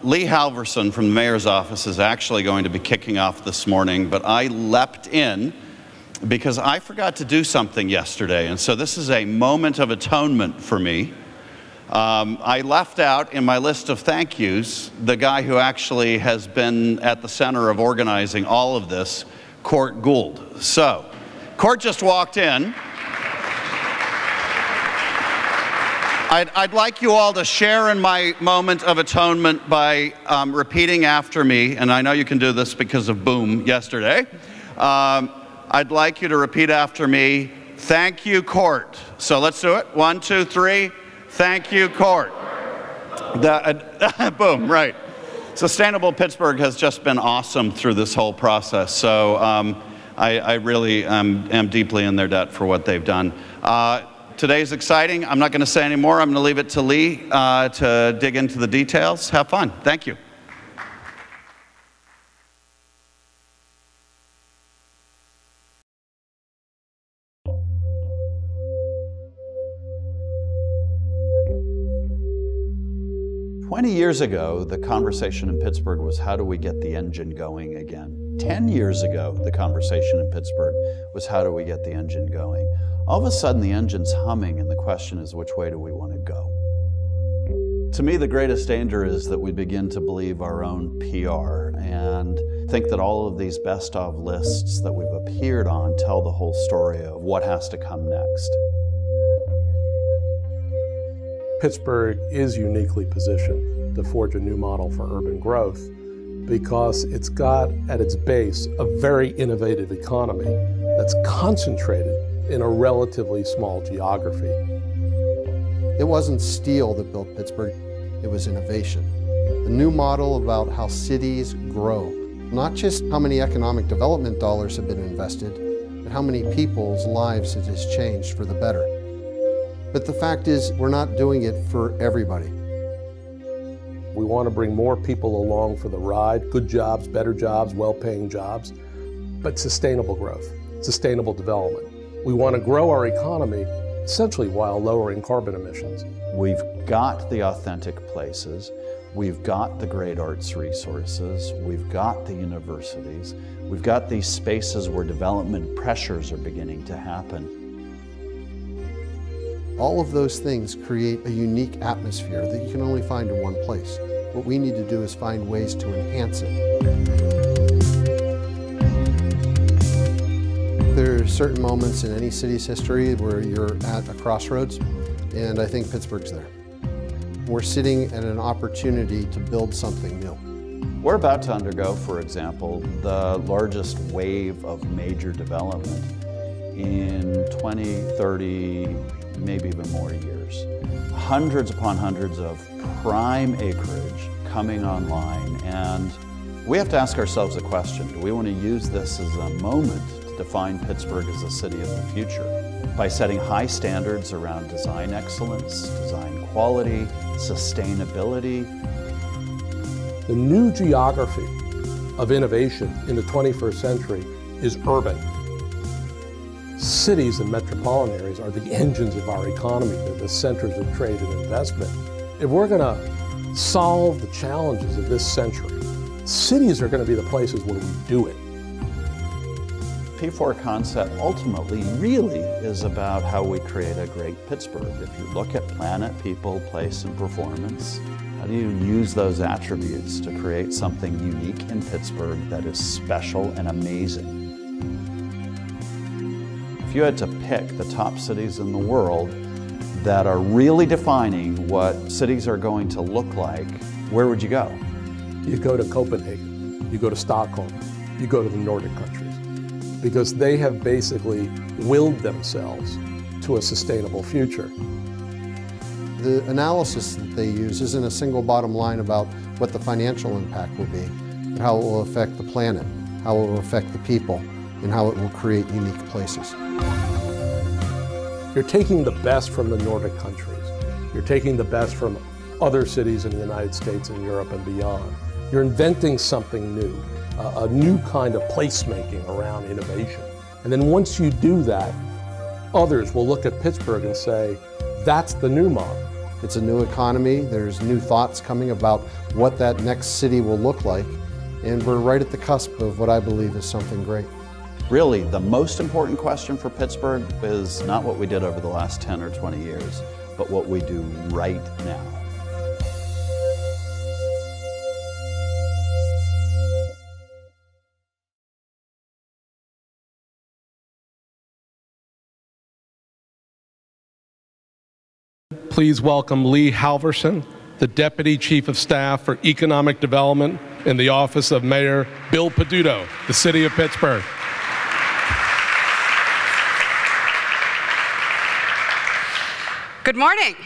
Lee Halverson from the mayor's office is actually going to be kicking off this morning, but I leapt in because I forgot to do something yesterday, and so this is a moment of atonement for me. I left out in my list of thank yous the guy who actually has been at the center of organizing all of this, Court Gould. So, Court just walked in. I'd like you all to share in my moment of atonement by repeating after me, and I know you can do this because of Boom yesterday. I'd like you to repeat after me, thank you, Court. So let's do it. 1, 2, 3. Thank you, Court. Boom, right. Sustainable Pittsburgh has just been awesome through this whole process, so I really am deeply in their debt for what they've done. Today's exciting. I'm not going to say any more. I'm going to leave it to Lee to dig into the details. Have fun. Thank you. "20 years ago, the conversation in Pittsburgh was, how do we get the engine going again? 10 years ago, the conversation in Pittsburgh was, how do we get the engine going? All of a sudden, the engine's humming, and the question is, which way do we want to go? To me, the greatest danger is that we begin to believe our own PR and think that all of these best-of lists that we've appeared on tell the whole story of what has to come next. Pittsburgh is uniquely positioned to forge a new model for urban growth because it's got at its base a very innovative economy that's concentrated in a relatively small geography. It wasn't steel that built Pittsburgh, it was innovation. A new model about how cities grow. Not just how many economic development dollars have been invested, but how many people's lives it has changed for the better. But the fact is, we're not doing it for everybody. We want to bring more people along for the ride, good jobs, better jobs, well-paying jobs, but sustainable growth, sustainable development. We want to grow our economy essentially while lowering carbon emissions. We've got the authentic places, we've got the great arts resources, we've got the universities, we've got these spaces where development pressures are beginning to happen. All of those things create a unique atmosphere that you can only find in one place. What we need to do is find ways to enhance it. There are certain moments in any city's history where you're at a crossroads, and I think Pittsburgh's there. We're sitting at an opportunity to build something new. We're about to undergo, for example, the largest wave of major development in 20, 30, maybe even more years. Hundreds upon hundreds of prime acreage coming online, and we have to ask ourselves a question. Do we want to use this as a moment to define Pittsburgh as a city of the future by setting high standards around design excellence, design quality, sustainability? The new geography of innovation in the 21st century is urban. Cities and metropolitan areas are the engines of our economy. They're the centers of trade and investment. If we're going to solve the challenges of this century, cities are going to be the places where we do it. P4 concept ultimately really is about how we create a great Pittsburgh. If you look at planet, people, place, and performance, how do you use those attributes to create something unique in Pittsburgh that is special and amazing? If you had to pick the top cities in the world that are really defining what cities are going to look like, where would you go? You go to Copenhagen, you go to Stockholm, you go to the Nordic countries, because they have basically willed themselves to a sustainable future. The analysis that they use isn't a single bottom line about what the financial impact will be, but how it will affect the planet, how it will affect the people, and how it will create unique places. You're taking the best from the Nordic countries. You're taking the best from other cities in the United States and Europe and beyond. You're inventing something new, a new kind of placemaking around innovation. And then once you do that, others will look at Pittsburgh and say, that's the new model. It's a new economy. There's new thoughts coming about what that next city will look like. And we're right at the cusp of what I believe is something great. Really, the most important question for Pittsburgh is not what we did over the last 10 or 20 years, but what we do right now. Please welcome Lee Halverson, the Deputy Chief of Staff for Economic Development in the Office of Mayor Bill Peduto, the City of Pittsburgh. Good morning.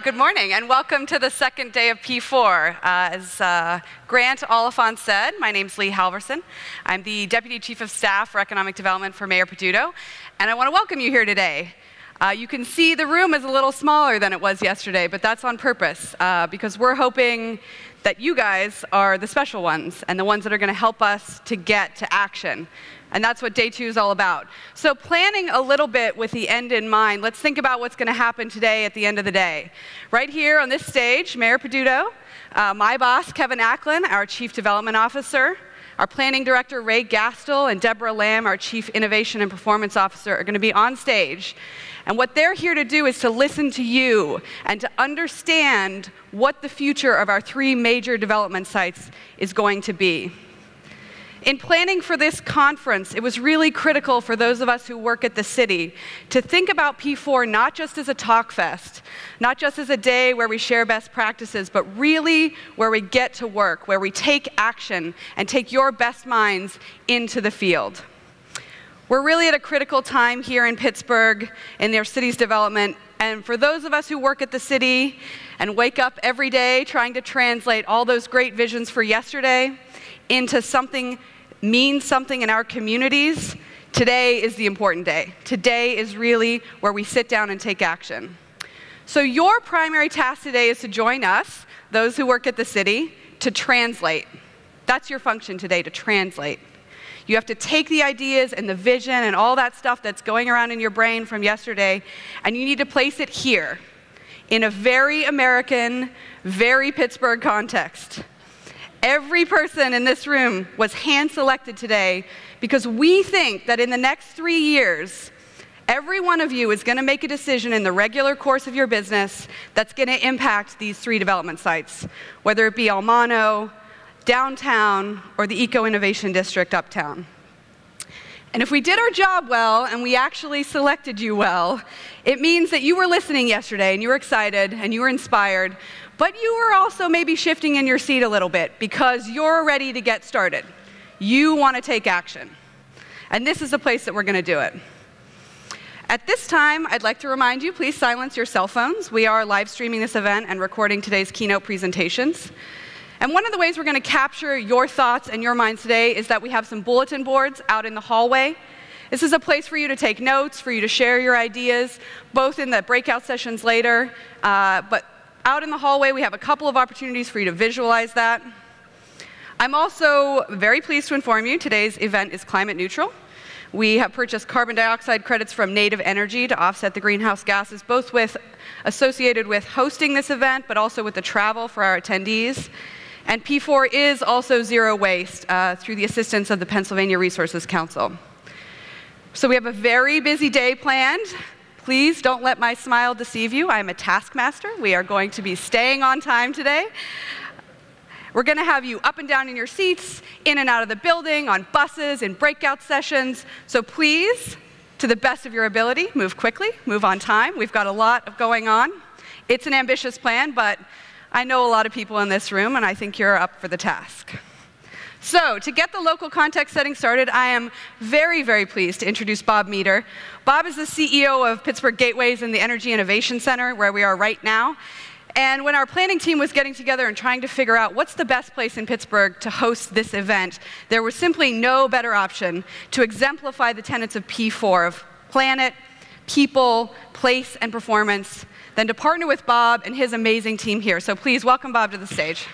Good morning, and welcome to the second day of P4. As Grant Oliphant said, my name's Lee Halverson. I'm the Deputy Chief of Staff for Economic Development for Mayor Peduto, and I want to welcome you here today. You can see the room is a little smaller than it was yesterday, but that's on purpose because we're hoping that you guys are the special ones and the ones that are going to help us to get to action. And that's what Day 2 is all about. So planning a little bit with the end in mind, let's think about what's going to happen today at the end of the day. Right here on this stage, Mayor Peduto, my boss, Kevin Acklin, our Chief Development Officer, our Planning Director, Ray Gastel, and Deborah Lamb, our Chief Innovation and Performance Officer, are going to be on stage. And what they're here to do is to listen to you and to understand what the future of our 3 major development sites is going to be. In planning for this conference, it was really critical for those of us who work at the city to think about P4 not just as a talk fest, not just as a day where we share best practices, but really where we get to work, where we take action and take your best minds into the field. We're really at a critical time here in Pittsburgh in their city's development, and for those of us who work at the city and wake up every day trying to translate all those great visions for yesterday into something means something in our communities, today is the important day. Today is really where we sit down and take action. So your primary task today is to join us, those who work at the city, to translate. That's your function today, to translate. You have to take the ideas and the vision and all that stuff that's going around in your brain from yesterday, and you need to place it here in a very American, very Pittsburgh context. Every person in this room was hand-selected today because we think that in the next 3 years, every one of you is going to make a decision in the regular course of your business that's going to impact these 3 development sites, whether it be Almano, downtown, or the Eco-Innovation District uptown. And if we did our job well and we actually selected you well, it means that you were listening yesterday and you were excited and you were inspired, but you were also maybe shifting in your seat a little bit because you're ready to get started. You want to take action. And this is the place that we're going to do it. At this time, I'd like to remind you, please silence your cell phones. We are live streaming this event and recording today's keynote presentations. And one of the ways we're going to capture your thoughts and your minds today is that we have some bulletin boards out in the hallway. This is a place for you to take notes, for you to share your ideas, both in the breakout sessions later, but out in the hallway we have a couple of opportunities for you to visualize that. I'm also very pleased to inform you today's event is climate neutral. We have purchased carbon dioxide credits from Native Energy to offset the greenhouse gases, both associated with hosting this event, but also with the travel for our attendees. And P4 is also zero waste through the assistance of the Pennsylvania Resources Council. So we have a very busy day planned. Please don't let my smile deceive you. I'm a taskmaster. We are going to be staying on time today. We're going to have you up and down in your seats, in and out of the building, on buses, in breakout sessions. So please, to the best of your ability, move quickly, move on time. We've got a lot going on. It's an ambitious plan, but I know a lot of people in this room, and I think you're up for the task. So, to get the local context setting started, I am very, very pleased to introduce Bob Meter. Bob is the CEO of Pittsburgh Gateways and the Energy Innovation Center, where we are right now. And when our planning team was getting together and trying to figure out what's the best place in Pittsburgh to host this event, there was simply no better option to exemplify the tenets of P4 of planet, people, place, and performance than to partner with Bob and his amazing team here. So please welcome Bob to the stage.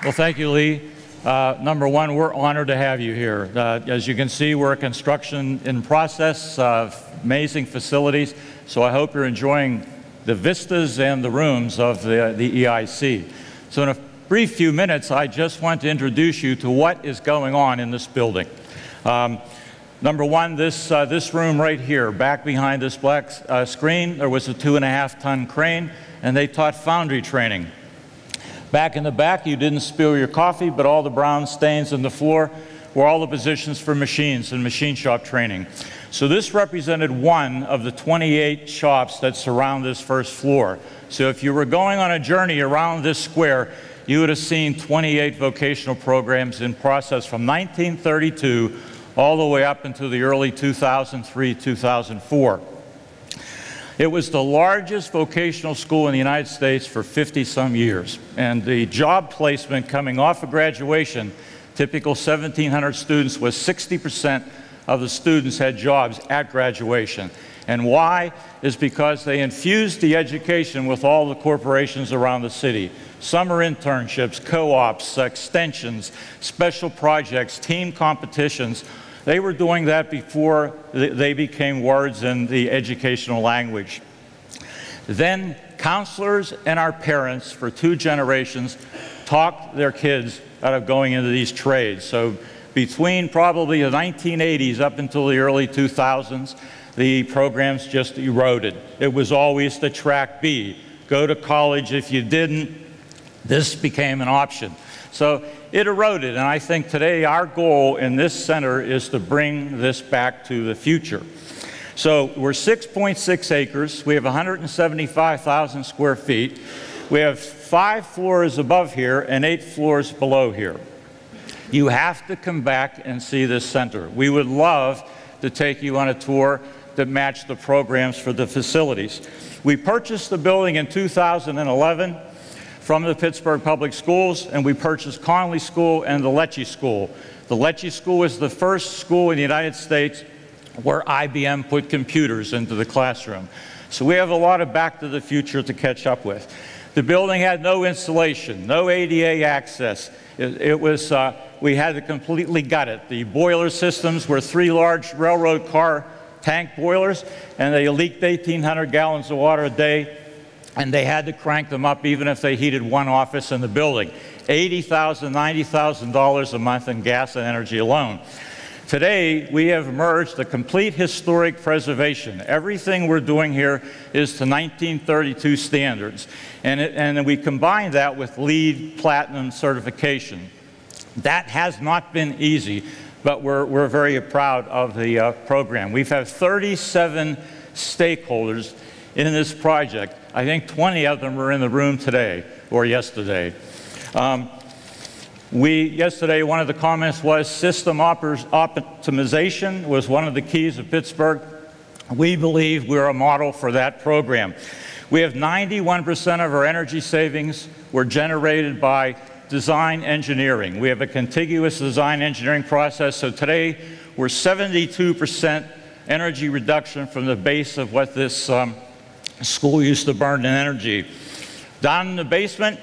Well, thank you, Lee. Number one, we're honored to have you here. As you can see, we're a construction in process, amazing facilities, so I hope you're enjoying the vistas and the rooms of the EIC. So in a brief few minutes, I just want to introduce you to what is going on in this building. Number one, this room right here, back behind this black screen, there was a 2.5-ton crane, and they taught foundry training. Back in the back, you didn't spill your coffee, but all the brown stains on the floor were all the positions for machines and machine shop training. So this represented one of the 28 shops that surround this first floor. So if you were going on a journey around this square, you would have seen 28 vocational programs in process from 1932 all the way up into the early 2003, 2004. It was the largest vocational school in the United States for 50-some years. And the job placement coming off of graduation, typical 1,700 students, was 60% of the students had jobs at graduation. And why? Is because they infused the education with all the corporations around the city. Summer internships, co-ops, extensions, special projects, team competitions. They were doing that before they became words in the educational language. Then counselors and our parents for 2 generations talked their kids out of going into these trades. So between probably the 1980s up until the early 2000s, the programs just eroded. It was always the track B. Go to college. If you didn't, this became an option. So it eroded, and I think today our goal in this center is to bring this back to the future. So we're 6.6 acres. We have 175,000 square feet. We have 5 floors above here and 8 floors below here. You have to come back and see this center. We would love to take you on a tour that matched the programs for the facilities. We purchased the building in 2011 from the Pittsburgh Public Schools, and we purchased Conley School and the Lecce School. The Lecce School was the first school in the United States where IBM put computers into the classroom. So we have a lot of back to the future to catch up with. The building had no insulation, no ADA access. We had to completely gut it. The boiler systems were 3 large railroad car tank boilers, and they leaked 1,800 gallons of water a day, and they had to crank them up even if they heated 1 office in the building. $80,000, $90,000 a month in gas and energy alone. Today, we have merged a complete historic preservation. Everything we're doing here is to 1932 standards, and we combine that with LEED Platinum certification. That has not been easy, but we're very proud of the program. We've had 37 stakeholders in this project. I think 20 of them were in the room today or yesterday. Yesterday, one of the comments was system optimization was one of the keys of Pittsburgh. We believe we're a model for that program. We have 91% of our energy savings were generated by design engineering. We have a contiguous design engineering process, so today we're 72% energy reduction from the base of what this school used to burn in energy. Down in the basement,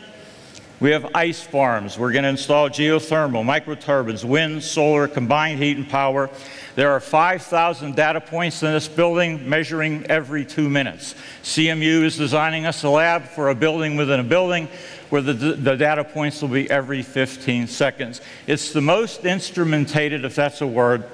we have ice farms. We're going to install geothermal, microturbines, wind, solar, combined heat and power. There are 5,000 data points in this building, measuring every 2 minutes. CMU is designing us a lab for a building within a building where the data points will be every 15 seconds. It's the most instrumentated, if that's a word,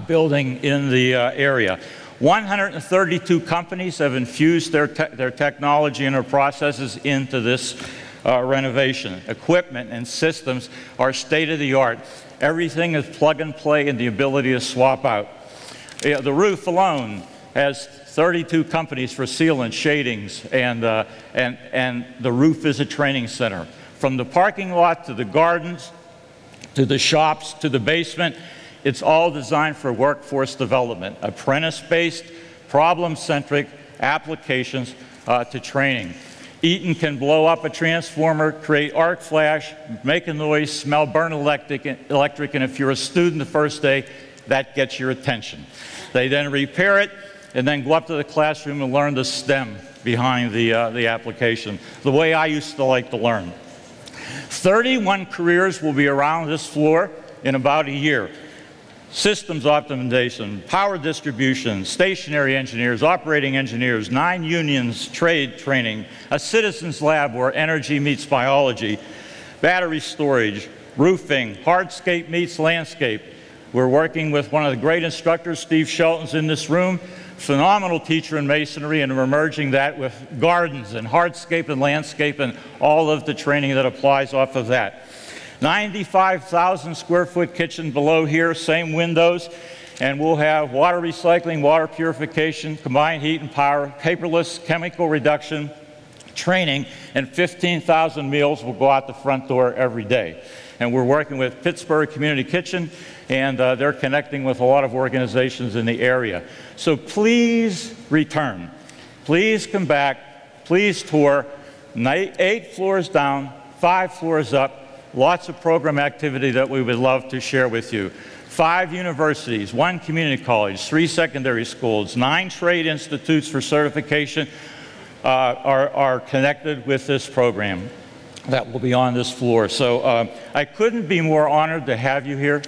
building in the area. 132 companies have infused their technology and their processes into this renovation. Equipment and systems are state-of-the-art. Everything is plug and play and the ability to swap out. The roof alone has 32 companies for sealant, shadings, and the roof is a training center. From the parking lot to the gardens, to the shops, to the basement, it's all designed for workforce development, apprentice-based, problem-centric applications to training. Eaton can blow up a transformer, create arc flash, make a noise, smell burn electric, and if you're a student the first day, that gets your attention. They then repair it, and then go up to the classroom and learn the STEM behind the application, the way I used to like to learn. 31 careers will be around this floor in about a year. Systems optimization, power distribution, stationary engineers, operating engineers, 9 unions, trade training, a citizens lab where energy meets biology, battery storage, roofing, hardscape meets landscape. We're working with one of the great instructors, Steve Shelton's in this room, phenomenal teacher in masonry, and we're merging that with gardens and hardscape and landscape and all of the training that applies off of that. 95,000 square foot kitchen below here, same windows, and we'll have water recycling, water purification, combined heat and power, paperless chemical reduction, training, and 15,000 meals will go out the front door every day. And we're working with Pittsburgh Community Kitchen, and they're connecting with a lot of organizations in the area. So please return. Please come back. Please tour. 8 floors down, 5 floors up. Lots of program activity that we would love to share with you. 5 universities, 1 community college, 3 secondary schools, 9 trade institutes for certification are connected with this program that will be on this floor. So I couldn't be more honored to have you here.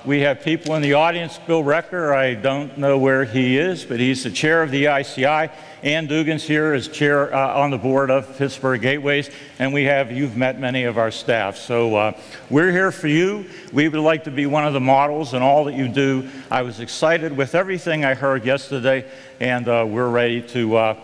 We have people in the audience. Bill Recker, I don't know where he is, but he's the chair of the EICI. Ann Dugan's here as chair on the board of Pittsburgh Gateways, and you've met many of our staff. So we're here for you. We would like to be one of the models in all that you do. I was excited with everything I heard yesterday, and we're ready to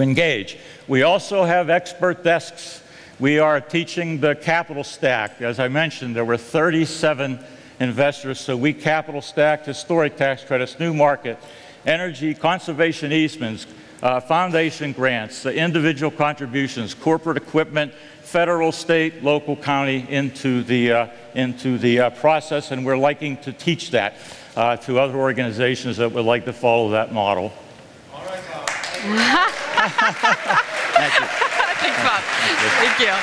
engage. We also have expert desks. We are teaching the capital stack. As I mentioned, there were 37 investors, so we capital stacked historic tax credits, new market, energy, conservation easements, foundation grants, individual contributions, corporate equipment, federal, state, local, county into the process, and we're liking to teach that to other organizations that would like to follow that model. All right, Bob. Thank you. Thanks, Bob. Thank you.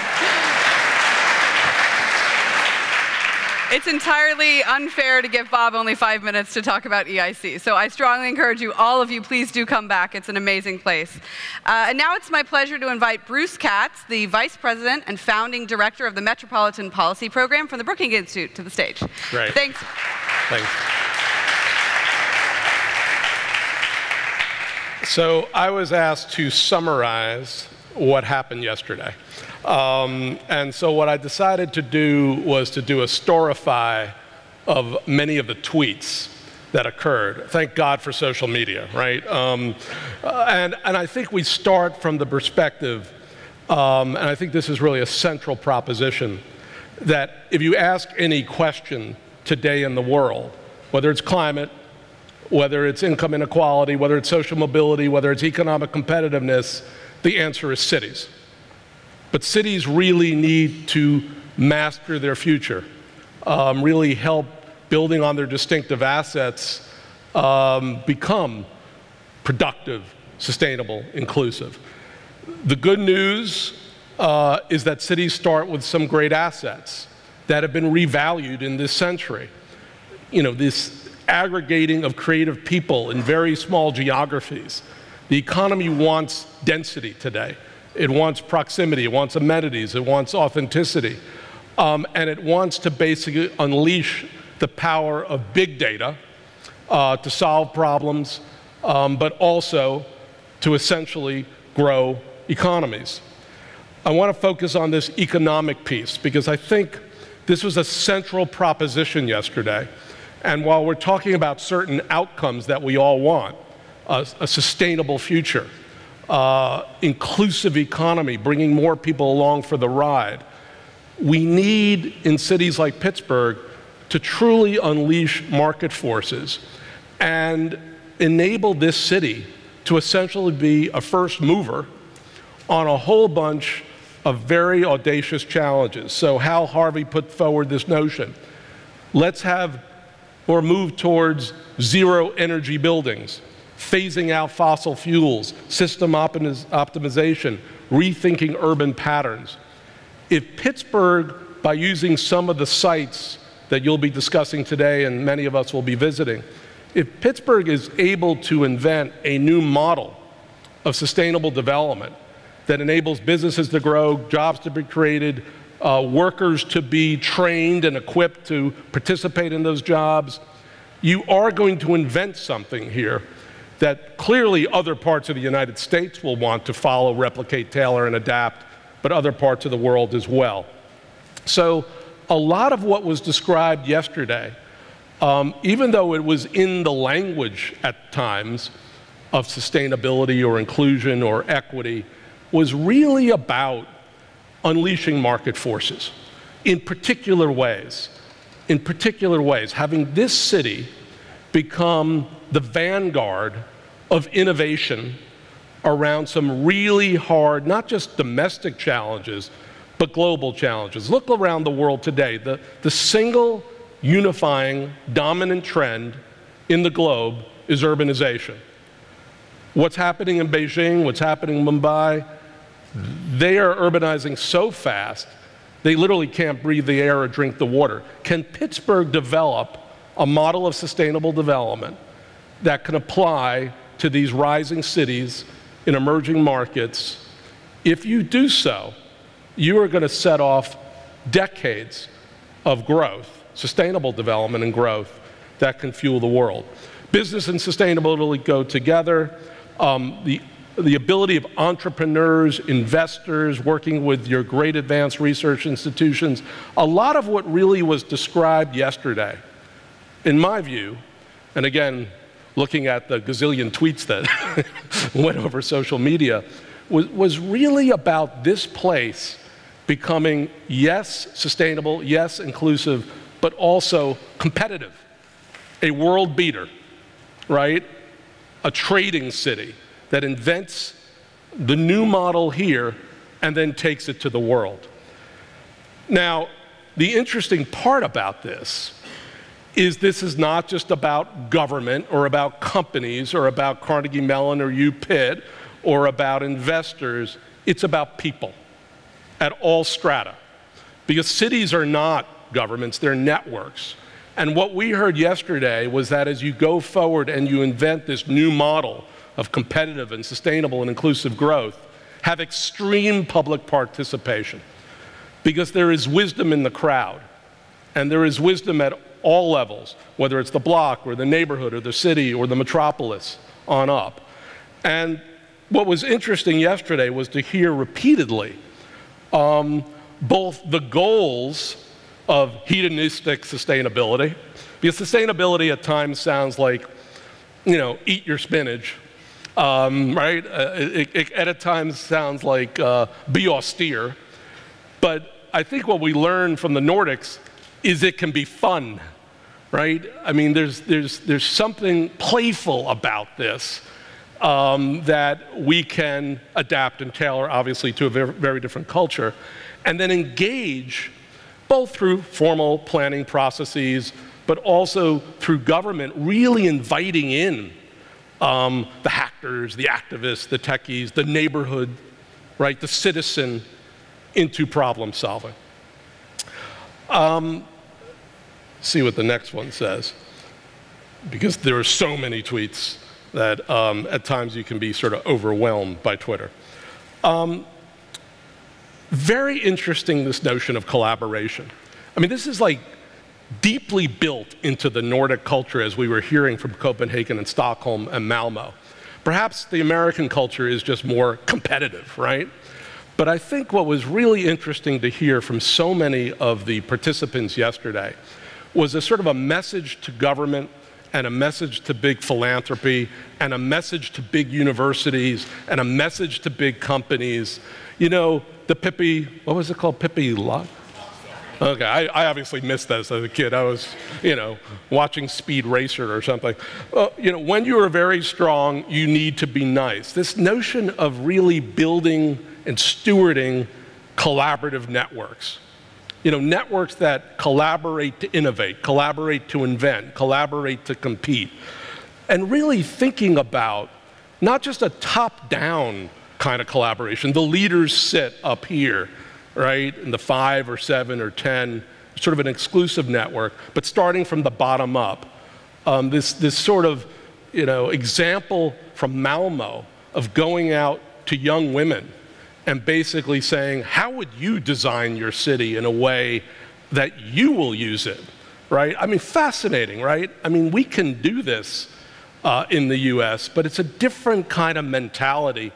It's entirely unfair to give Bob only 5 minutes to talk about EIC. So I strongly encourage you, all of you, please do come back. It's an amazing place. And now it's my pleasure to invite Bruce Katz, the Vice President and Founding Director of the Metropolitan Policy Program from the Brookings Institute, to the stage. Great. Thanks. Thanks. So I was asked to summarize what happened yesterday. And so what I decided to do was to do a storify of many of the tweets that occurred. Thank God for social media, right? And I think we start from the perspective, and I think this is really a central proposition, that if you ask any question today in the world, whether it's climate, whether it's income inequality, whether it's social mobility, whether it's economic competitiveness, the answer is cities. But cities really need to master their future, really help building on their distinctive assets become productive, sustainable, inclusive. The good news is that cities start with some great assets that have been revalued in this century. You know, this aggregating of creative people in very small geographies. The economy wants density today. It wants proximity, it wants amenities, it wants authenticity, and it wants to basically unleash the power of big data to solve problems, but also to essentially grow economies. I want to focus on this economic piece because I think this was a central proposition yesterday. And while we're talking about certain outcomes that we all want, a sustainable future, inclusive economy, bringing more people along for the ride, we need, in cities like Pittsburgh, to truly unleash market forces and enable this city to essentially be a first mover on a whole bunch of very audacious challenges. So Hal Harvey put forward this notion. Let's have or move towards zero energy buildings, phasing out fossil fuels, system optimization, rethinking urban patterns. If Pittsburgh, by using some of the sites that you'll be discussing today and many of us will be visiting, if Pittsburgh is able to invent a new model of sustainable development that enables businesses to grow, jobs to be created, workers to be trained and equipped to participate in those jobs. You are going to invent something here that clearly other parts of the United States will want to follow, replicate, tailor, and adapt, but other parts of the world as well. So a lot of what was described yesterday, even though it was in the language at times of sustainability or inclusion or equity, was really about unleashing market forces in particular ways. In particular ways, having this city become the vanguard of innovation around some really hard, not just domestic challenges, but global challenges. Look around the world today. The single unifying dominant trend in the globe is urbanization. What's happening in Beijing, what's happening in Mumbai, they are urbanizing so fast, they literally can't breathe the air or drink the water. Can Pittsburgh develop a model of sustainable development that can apply to these rising cities in emerging markets? If you do so, you are going to set off decades of growth, sustainable development and growth that can fuel the world. Business and sustainability go together. The ability of entrepreneurs, investors, working with your great advanced research institutions, a lot of what really was described yesterday, in my view, and again, looking at the gazillion tweets that went over social media, was really about this place becoming, yes, sustainable, yes, inclusive, but also competitive, a world beater, right? A trading city that invents the new model here and then takes it to the world. Now, the interesting part about this is not just about government or about companies or about Carnegie Mellon or UPitt or about investors. It's about people at all strata. Because cities are not governments, they're networks. And what we heard yesterday was that as you go forward and you invent this new model of competitive and sustainable and inclusive growth, have extreme public participation. Because there is wisdom in the crowd, and there is wisdom at all levels, whether it's the block or the neighborhood or the city or the metropolis on up. And what was interesting yesterday was to hear repeatedly both the goals of hedonistic sustainability, because sustainability at times sounds like, you know, eat your spinach, right? It at times sounds like be austere, but I think what we learned from the Nordics is it can be fun, right? I mean, there's something playful about this that we can adapt and tailor, obviously, to a very, very different culture, and then engage both through formal planning processes, but also through government really inviting in the hackers, the activists, the techies, the neighborhood, right, the citizen into problem solving. See what the next one says, because there are so many tweets that at times you can be sort of overwhelmed by Twitter. Very interesting, this notion of collaboration. I mean, this is like deeply built into the Nordic culture, as we were hearing from Copenhagen and Stockholm and Malmo. Perhaps the American culture is just more competitive, right? But I think what was really interesting to hear from so many of the participants yesterday was a sort of a message to government and a message to big philanthropy and a message to big universities and a message to big companies. You know, the Pippi, what was it called? Pippi Lock? Okay, I obviously missed this as a kid. I was, you know, watching Speed Racer or something. You know, when you are very strong, you need to be nice. This notion of really building and stewarding collaborative networks. You know, networks that collaborate to innovate, collaborate to invent, collaborate to compete. And really thinking about not just a top-down kind of collaboration. The leaders sit up here, right, in the 5 or 7 or 10, sort of an exclusive network, but starting from the bottom up. This sort of, you know, example from Malmo of going out to young women and basically saying, how would you design your city in a way that you will use it, right? I mean, fascinating, right? I mean, we can do this in the US, but it's a different kind of mentality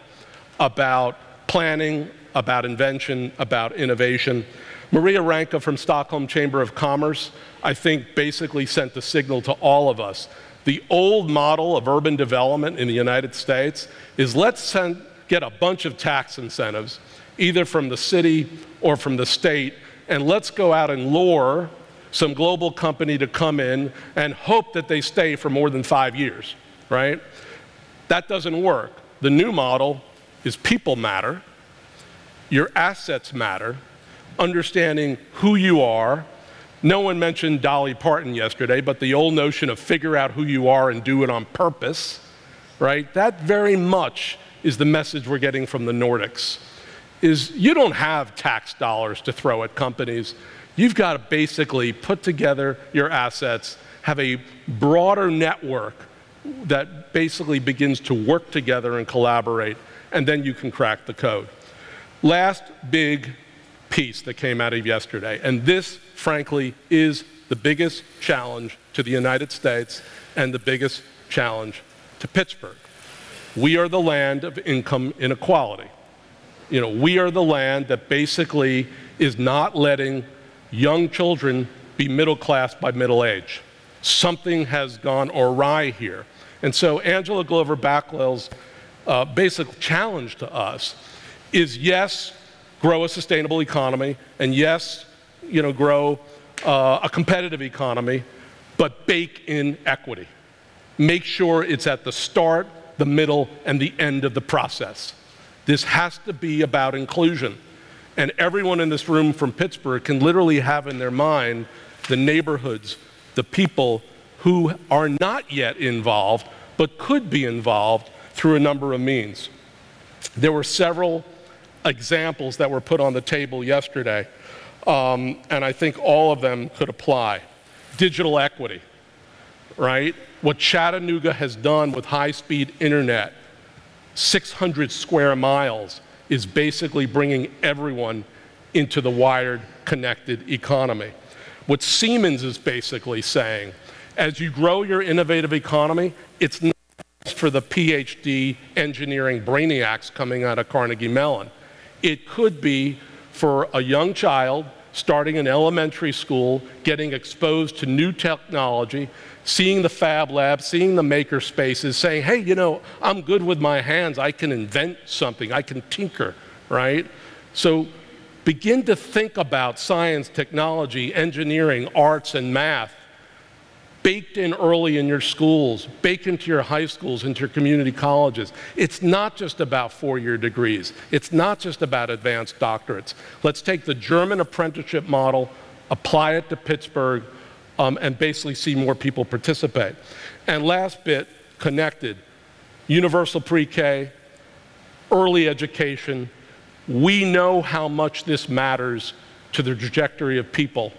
about planning, about invention, about innovation. Maria Ranka from Stockholm Chamber of Commerce, I think, basically sent the signal to all of us. The old model of urban development in the United States is let's get a bunch of tax incentives, either from the city or from the state, and let's go out and lure some global company to come in and hope that they stay for more than 5 years, right? That doesn't work. The new model is people matter, your assets matter, understanding who you are. No one mentioned Dolly Parton yesterday, but the old notion of figure out who you are and do it on purpose, right? That very much is the message we're getting from the Nordics, is you don't have tax dollars to throw at companies. You've got to basically put together your assets, have a broader network that basically begins to work together and collaborate, and then you can crack the code. Last big piece that came out of yesterday, and this, frankly, is the biggest challenge to the United States and the biggest challenge to Pittsburgh. We are the land of income inequality. You know, we are the land that basically is not letting young children be middle class by middle age. Something has gone awry here. And so Angela Glover Backwell's basic challenge to us is, yes, grow a sustainable economy, and yes, grow a competitive economy, but bake in equity. Make sure it's at the start, the middle, and the end of the process. This has to be about inclusion. And everyone in this room from Pittsburgh can literally have in their mind the neighborhoods, the people who are not yet involved, but could be involved through a number of means. There were several examples that were put on the table yesterday, and I think all of them could apply. Digital equity, right? What Chattanooga has done with high-speed internet, 600 square miles, is basically bringing everyone into the wired, connected economy. What Siemens is basically saying, as you grow your innovative economy, it's not just for the PhD engineering brainiacs coming out of Carnegie Mellon. It could be for a young child starting in elementary school, getting exposed to new technology, seeing the fab labs, seeing the maker spaces, saying, hey, I'm good with my hands, I can invent something, I can tinker, right? So begin to think about science, technology, engineering, arts, and math baked in early in your schools, baked into your high schools, into your community colleges. It's not just about four-year degrees. It's not just about advanced doctorates. Let's take the German apprenticeship model, apply it to Pittsburgh, and basically see more people participate. And last bit, connected, universal pre-K, early education. We know how much this matters to the trajectory of people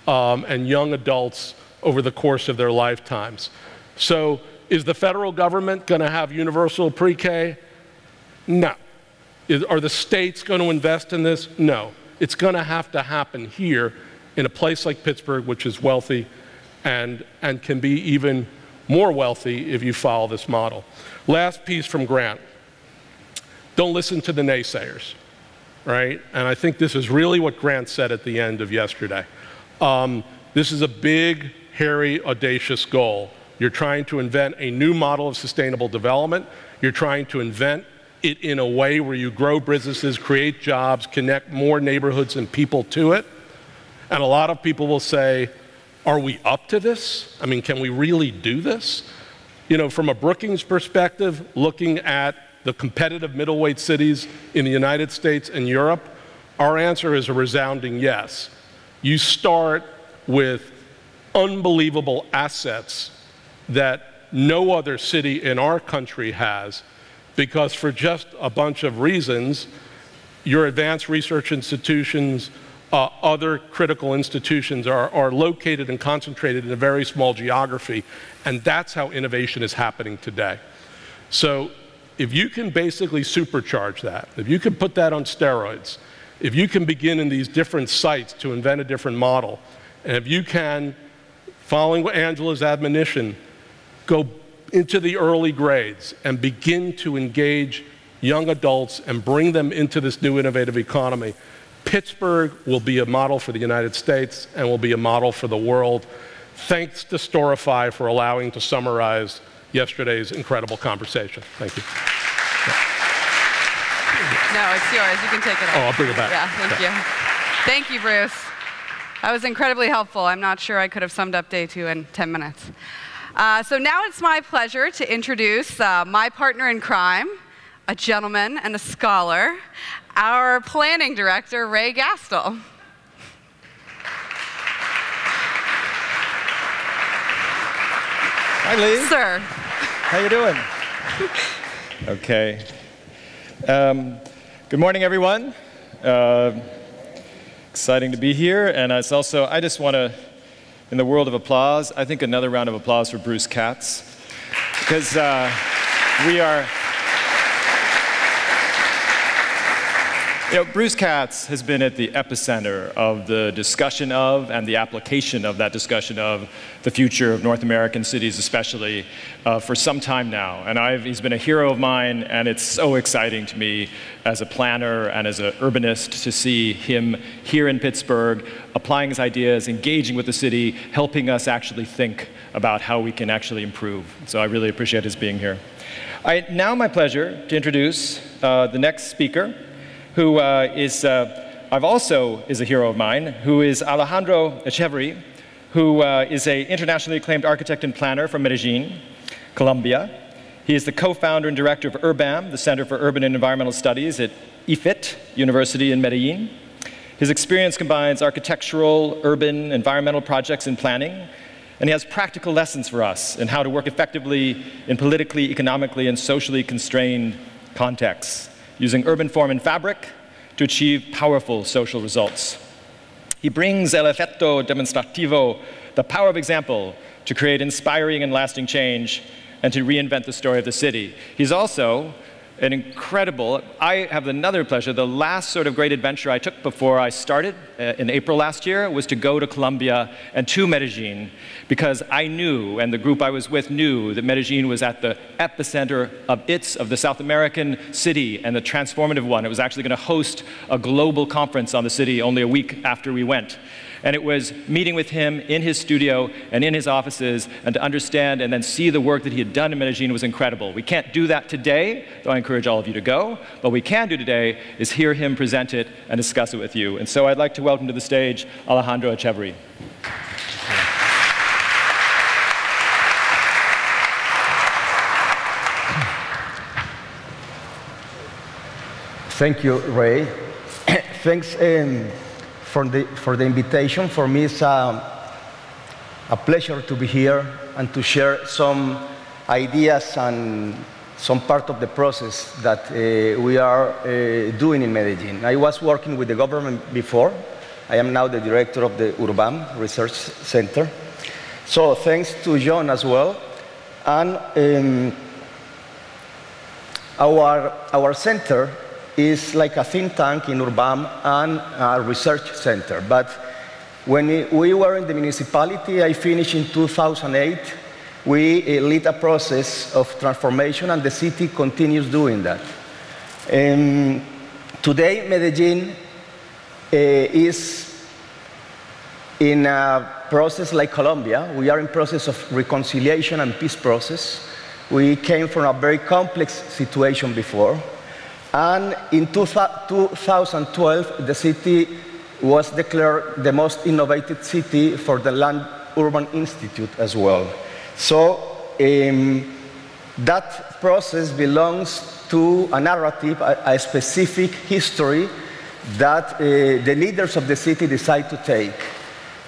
and young adults over the course of their lifetimes. So is the federal government going to have universal pre-K? No. Are the states going to invest in this? No. It's going to happen here in a place like Pittsburgh, which is wealthy and can be even more wealthy if you follow this model. Last piece from Grant. Don't listen to the naysayers, right? And I think this is really what Grant said at the end of yesterday. This is a big, hairy, audacious goal. You're trying to invent a new model of sustainable development. You're trying to invent it in a way where you grow businesses, create jobs, connect more neighborhoods and people to it. And a lot of people will say, are we up to this? I mean, can we really do this? From a Brookings perspective, looking at the competitive middleweight cities in the United States and Europe, our answer is a resounding yes. You start with unbelievable assets that no other city in our country has, because for just a bunch of reasons, your advanced research institutions, other critical institutions are located and concentrated in a very small geography, and that's how innovation is happening today. So if you can basically supercharge that, if you can put that on steroids, if you can begin in these different sites to invent a different model, and if you can, following Angela's admonition, go into the early grades and begin to engage young adults and bring them into this new innovative economy, Pittsburgh will be a model for the United States and will be a model for the world. Thanks to Storify for allowing to summarize yesterday's incredible conversation. Thank you. No, it's yours. You can take it off. Oh, I'll bring it back. Yeah, thank you. Thank you, Bruce. That was incredibly helpful. I'm not sure I could have summed up day 2 in 10 minutes. So now it's my pleasure to introduce my partner in crime, a gentleman and a scholar, our planning director, Ray Gastel. Hi, Lee. Sir. How you doing? Okay. Good morning, everyone. Exciting to be here, and it's also, I just want to, in the world of applause, I think another round of applause for Bruce Katz, because we are, Bruce Katz has been at the epicenter of the discussion of and the application of that discussion of the future of North American cities especially for some time now. And he's been a hero of mine, and it's so exciting to me as a planner and as an urbanist to see him here in Pittsburgh, applying his ideas, engaging with the city, helping us actually think about how we can actually improve. So I really appreciate his being here. Now my pleasure to introduce the next speaker, who is a hero of mine, who is Alejandro Echeverri, who is an internationally acclaimed architect and planner from Medellin, Colombia. He is the co-founder and director of URBAM, the Center for Urban and Environmental Studies at IFIT University in Medellin. His experience combines architectural, urban, environmental projects and planning, and he has practical lessons for us in how to work effectively in politically, economically, and socially constrained contexts, using urban form and fabric to achieve powerful social results. He brings el efecto demonstrativo, the power of example, to create inspiring and lasting change and to reinvent the story of the city. He's also an incredible, I have another pleasure, the last sort of great adventure I took before I started in April last year was to go to Colombia and to Medellin, because I knew, and the group I was with knew, that Medellin was at the epicenter of the South American city, and the transformative one. It was actually going to host a global conference on the city only a week after we went. And it was meeting with him in his studio and in his offices, and to understand and then see the work that he had done in Medellin was incredible. We can't do that today, though I encourage all of you to go. What we can do today is hear him present it and discuss it with you. And so I'd like to welcome to the stage Alejandro Echeverri. Thank you, Ray. Thanks for the invitation. For me, it's a pleasure to be here and to share some ideas and some part of the process that we are doing in Medellin. I was working with the government before. I am now the director of the URBAM Research Center. So thanks to John as well. And our center is like a think tank in URBAM and a research center. But when we were in the municipality, I finished in 2008, we lead a process of transformation, and the city continues doing that. Today, Medellin is in a process like Colombia. We are in process of reconciliation and peace process. We came from a very complex situation before. And in 2012, the city was declared the most innovative city for the Land Urban Institute as well. So that process belongs to a narrative, a specific history that the leaders of the city decide to take.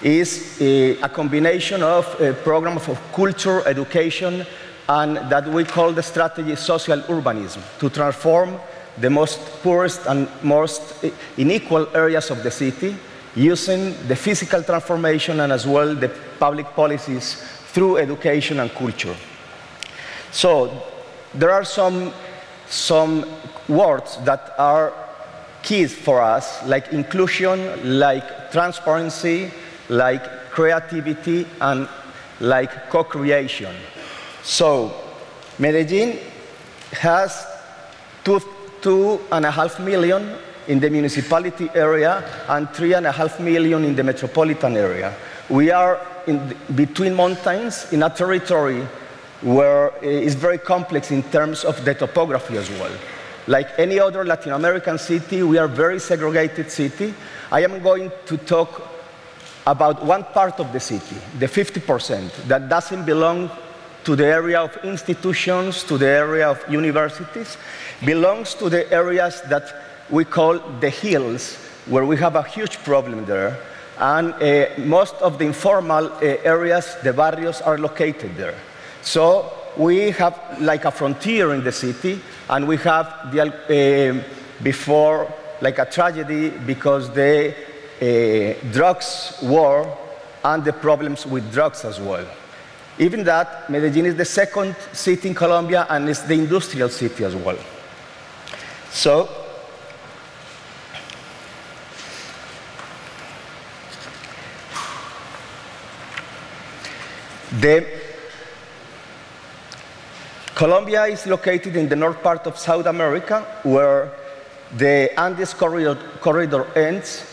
Is a combination of a program of culture, education, and that we call the strategy social urbanism, to transform the most poorest and most unequal areas of the city, using the physical transformation and as well the public policies through education and culture. So there are some some words that are keys for us, like inclusion, like transparency, like creativity, and like co-creation. So Medellin has 2.5 million in the municipality area and 3.5 million in the metropolitan area. We are between mountains in a territory where it's very complex in terms of the topography as well. Like any other Latin American city, we are a very segregated city. I am going to talk about one part of the city, the 50%, that doesn't belong to the area of institutions, to the area of universities, belongs to the areas that we call the hills, where we have a huge problem there. And most of the informal areas, the barrios, are located there. So we have like a frontier in the city, and we have before like a tragedy because the drugs war and the problems with drugs as well. Even that, Medellin is the second city in Colombia and is the industrial city as well. So Colombia is located in the north part of South America, where the Andes corridor ends.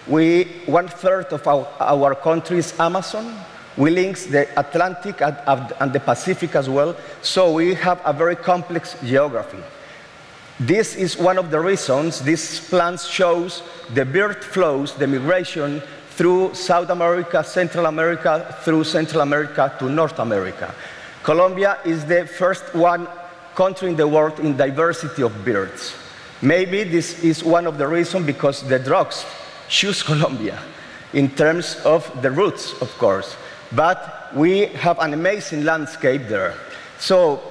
1/3 of our country is Amazon. We link the Atlantic and the Pacific as well, so we have a very complex geography. This is one of the reasons this plan shows the bird flows, the migration through South America, Central America, through Central America to North America. Colombia is the first country in the world in diversity of birds. Maybe this is one of the reasons because the drugs choose Colombia in terms of the roots, of course. But we have an amazing landscape there. So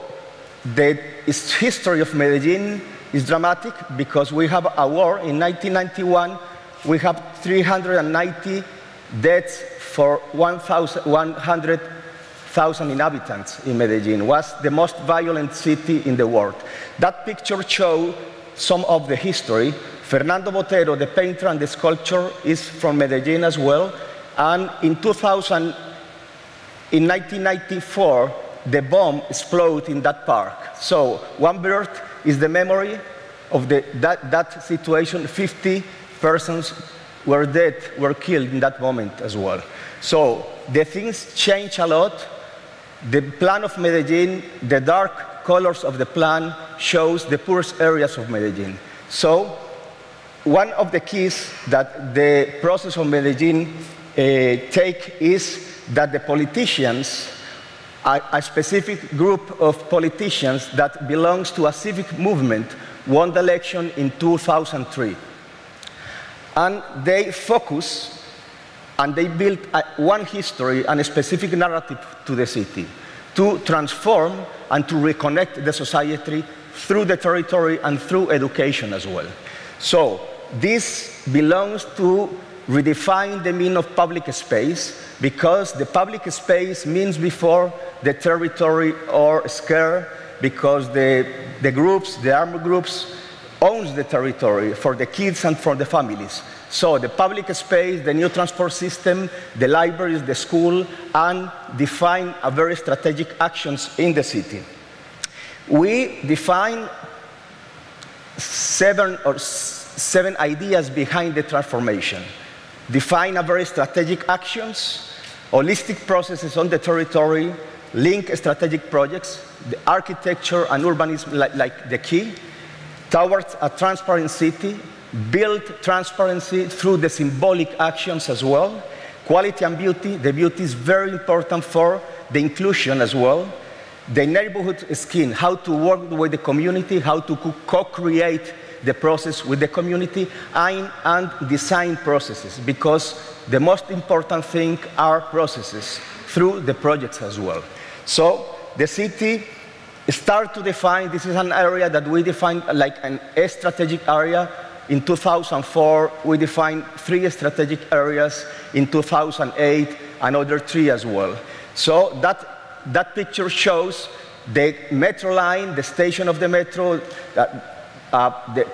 the history of Medellin is dramatic because we have a war in 1991. We have 390 deaths for 100,000 inhabitants in Medellin. It was the most violent city in the world. That picture shows some of the history. Fernando Botero, the painter and the sculptor, is from Medellin as well. And in 1994, the bomb exploded in that park. So one bird is the memory of that situation. 50 persons were dead, were killed in that moment as well. So the things change a lot. The plan of Medellin, the dark colors of the plan shows the poorest areas of Medellin. So one of the keys that the process of Medellin take is that the politicians, a specific group of politicians that belongs to a civic movement, won the election in 2003. And they focus and they built one history and a specific narrative to the city to transform and to reconnect the society through the territory and through education as well. So this belongs to redefine the meaning of public space, because the public space means before the territory or square, because the groups, the armed groups, owns the territory for the kids and for the families. So the public space, the new transport system, the libraries, the school, and define a very strategic actions in the city. We define seven ideas behind the transformation. Define a very strategic actions, holistic processes on the territory, link strategic projects, the architecture and urbanism like the key, towards a transparent city, build transparency through the symbolic actions as well, quality and beauty. The beauty is very important for the inclusion as well. The neighborhood scheme, how to work with the community, how to co-create the process with the community, and design processes, because the most important thing are processes through the projects as well. So the city start to define, this is an area that we define like a strategic area. In 2004, we defined 3 strategic areas. In 2008, another 3 as well. So that picture shows the metro line, the station of the metro, the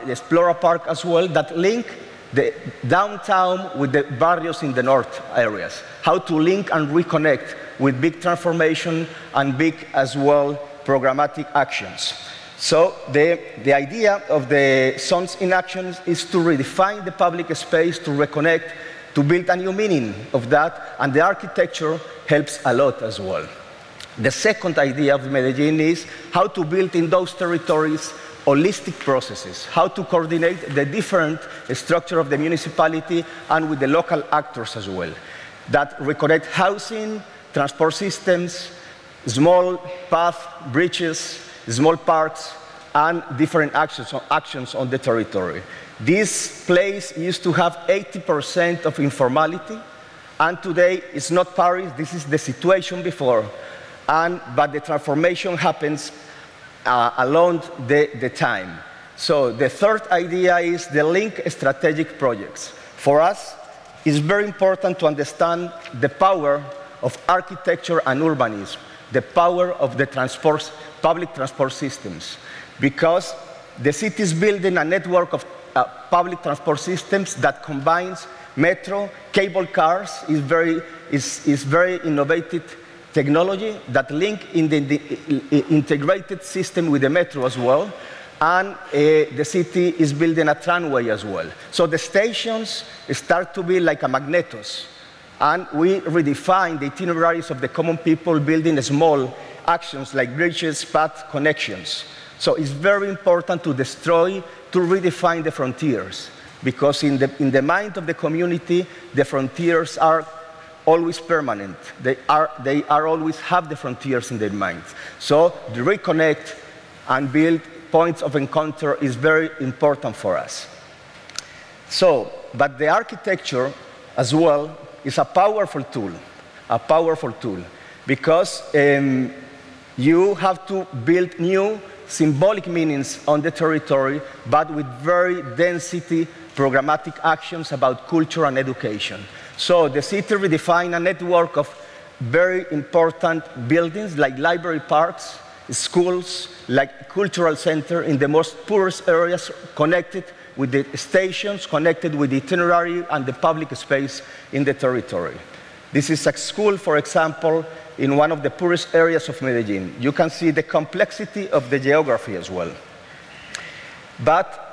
Explora Park as well, that link the downtown with the barrios in the north areas. How to link and reconnect with big transformation and big, as well, programmatic actions. So the idea of the Zones in Action is to redefine the public space, to reconnect, to build a new meaning of that, and the architecture helps a lot as well. The second idea of Medellin is how to build in those territories holistic processes, how to coordinate the different structure of the municipality and with the local actors as well, that reconnect housing, transport systems, small paths, bridges, small parks, and different actions on the territory. This place used to have 80% of informality, and today it's not Paris, this is the situation before, but the transformation happens along the time. So the third idea is the link strategic projects. For us, it's very important to understand the power of architecture and urbanism, the power of the public transport systems, because the city is building a network of public transport systems that combines metro, cable cars, is very innovative technology that link in the integrated system with the metro as well, and the city is building a tramway as well. So the stations start to be like a magnetos, and we redefine the itineraries of the common people, building small actions like bridges, path connections. So it's very important to redefine the frontiers, because in the mind of the community, the frontiers are always permanent. They always have the frontiers in their minds. So to reconnect and build points of encounter is very important for us. So, but the architecture as well is a powerful tool, because you have to build new symbolic meanings on the territory, but with very density programmatic actions about culture and education. So the city redefined a network of very important buildings like library parks, schools, like cultural center in the most poorest areas, connected with the stations, connected with the itinerary and the public space in the territory. This is a school, for example, in one of the poorest areas of Medellin. You can see the complexity of the geography as well. But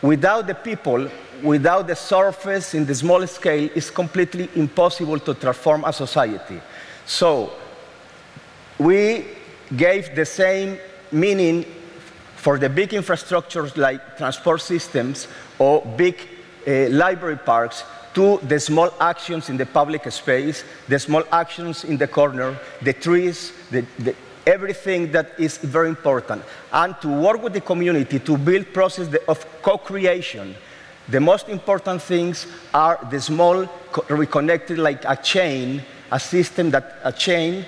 without the people, without the surface in the small scale, it's completely impossible to transform a society. So we gave the same meaning for the big infrastructures like transport systems or big library parks to the small actions in the public space, the small actions in the corner, the trees, everything that is very important. And to work with the community to build process of co-creation. The most important things are the small, reconnected like a chain, a system that, a chain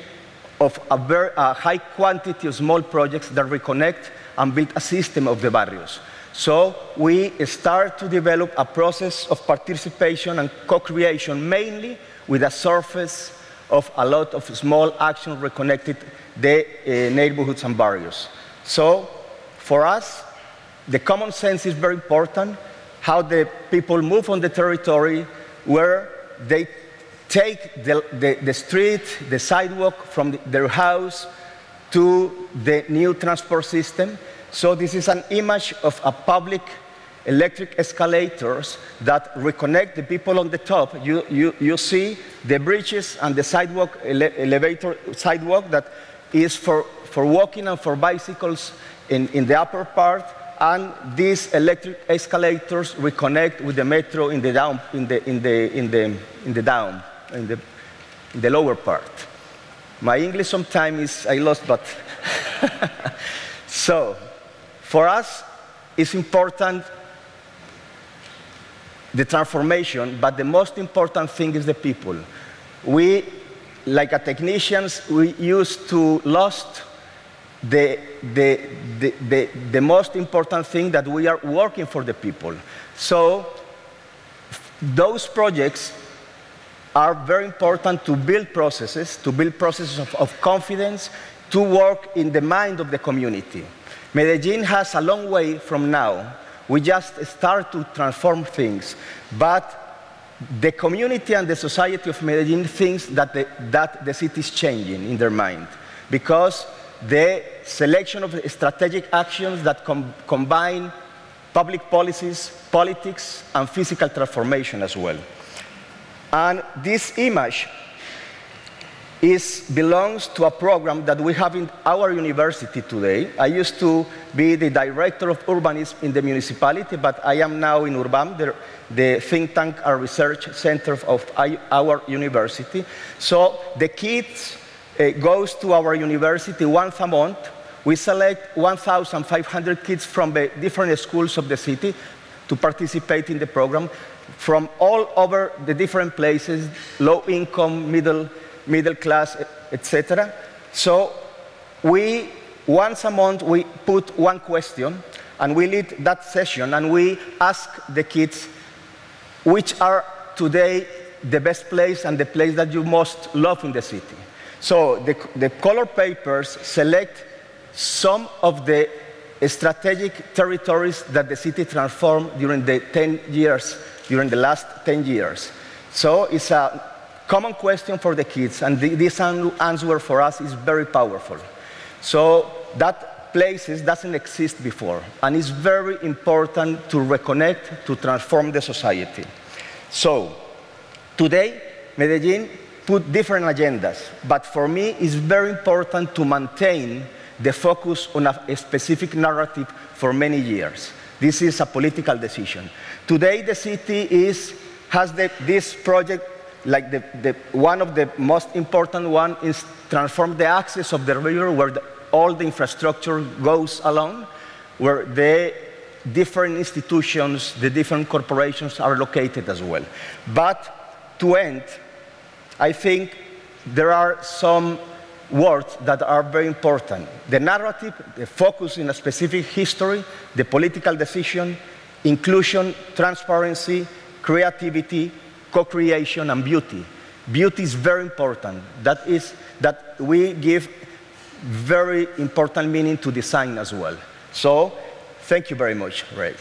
of a high quantity of small projects that reconnect and build a system of the barrios. So we start to develop a process of participation and co-creation, mainly with a surface of a lot of small actions reconnected the neighborhoods and barrios. So for us, the common sense is very important, how the people move on the territory, where they take the street, the sidewalk from their house to the new transport system. So this is an image of a public electric escalators that reconnect the people on the top. You see the bridges and the sidewalk, elevator sidewalk that is for walking and for bicycles in the upper part, and these electric escalators reconnect with the metro in the lower part. My English sometimes I lost, but so for us it's important the transformation, but the most important thing is the people. We, like a technicians, we used to lost the most important thing, that we are working for the people. So those projects are very important to build processes of confidence to work in the mind of the community. Medellin has a long way from now. We just start to transform things, but the community and the society of Medellin thinks that the city is changing in their mind, because the selection of strategic actions that combine public policies, politics, and physical transformation as well. And this image belongs to a program that we have in our university today. I used to be the director of urbanism in the municipality, but I am now in URBAM, the think tank and research center of our university. So the kids goes to our university once a month. We select 1,500 kids from the different schools of the city to participate in the program from all over the different places, low income, middle class, etc. So once a month, we put one question, and we lead that session, and we ask the kids which are today the best place and the place that you most love in the city. So the color papers select some of the strategic territories that the city transformed during the last 10 years. So it's a common question for the kids, and this answer for us is very powerful. So that places doesn't exist before, and it's very important to reconnect, to transform the society. So today, Medellin put different agendas, but for me, it's very important to maintain the focus on a specific narrative for many years. This is a political decision. Today, the city has this project, like one of the most important one is transform the access of the river, where all the infrastructure goes along, where the different institutions, the different corporations are located as well. But to end, I think there are some words that are very important. The narrative, the focus in a specific history, the political decision, inclusion, transparency, creativity, co-creation, and beauty. Beauty is very important. That we give very important meaning to design as well. So, thank you very much, Ray.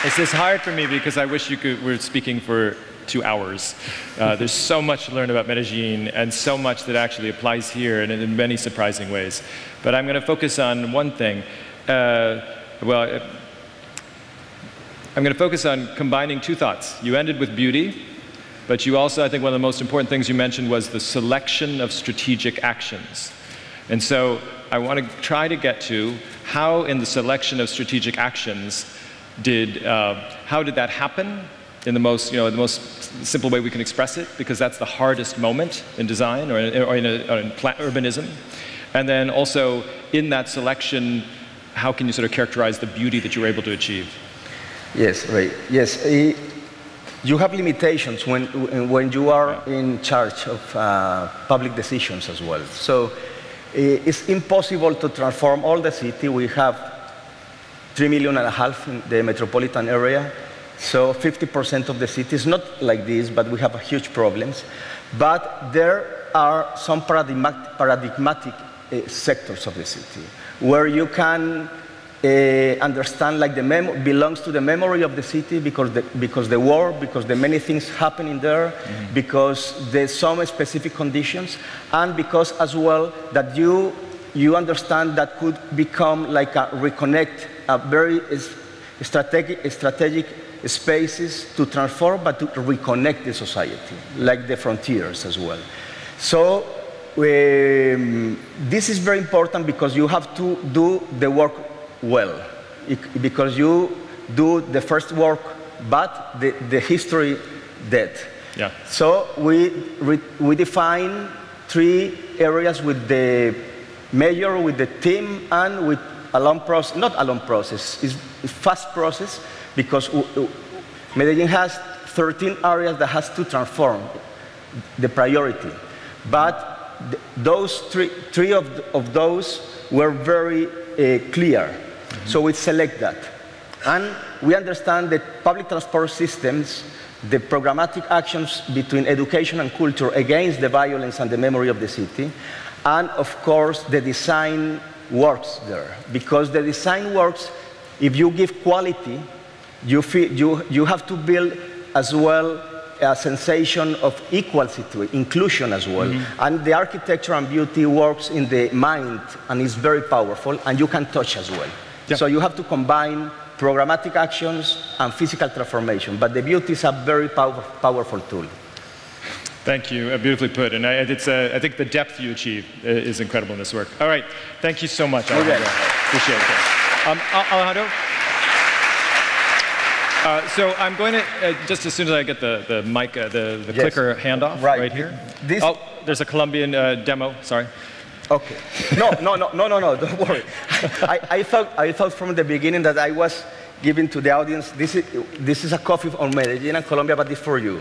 This is hard for me because I wish we're speaking for 2 hours. There's so much to learn about Medellin and so much that actually applies here and in many surprising ways. But I'm going to focus on one thing. I'm going to focus on combining two thoughts. You ended with beauty, but you also, I think one of the most important things you mentioned was the selection of strategic actions. And so I want to try to get to how in the selection of strategic actions how did that happen in the most simple way we can express it, because that's the hardest moment in design or in urbanism. And then also in that selection, how can you sort of characterize the beauty that you were able to achieve? Yes, right. Yes, you have limitations when you are in charge of public decisions as well. So it's impossible to transform all the city. We have 3.5 million in the metropolitan area. So 50% of the city is not like this, but we have huge problems. But there are some paradigmatic sectors of the city where you can understand, like belongs to the memory of the city because the war, because the many things happening there, because there's some specific conditions, and because as well that you understand that could become like a reconnect, a very strategic spaces to transform, but to reconnect the society, like the frontiers as well. So this is very important because you have to do the work well, because you do the first work, but the history dead. Yeah. So we define 3 areas with the mayor, with the team, and with a long process, not a long process, it's a fast process, because Medellin has 13 areas that has to transform the priority. But those three of those were very clear. So we select that. And we understand that public transport systems, the programmatic actions between education and culture against the violence and the memory of the city, and of course the design works there. Because the design works, if you give quality, you have to build as well a sensation of equality, inclusion as well. And the architecture and beauty works in the mind and is very powerful, and you can touch as well. So you have to combine programmatic actions and physical transformation, but the beauty is a very powerful tool. Thank you, beautifully put, and I think the depth you achieve is incredible in this work. All right, thank you so much, Alejandro. Appreciate it. Alejandro? So I'm going to, just as soon as I get the mic, the clicker handoff right here. Oh, there's a Colombian demo, sorry. Okay. No, don't worry. I thought from the beginning that I was giving to the audience, this is a coffee on Medellin and Colombia, but it's for you.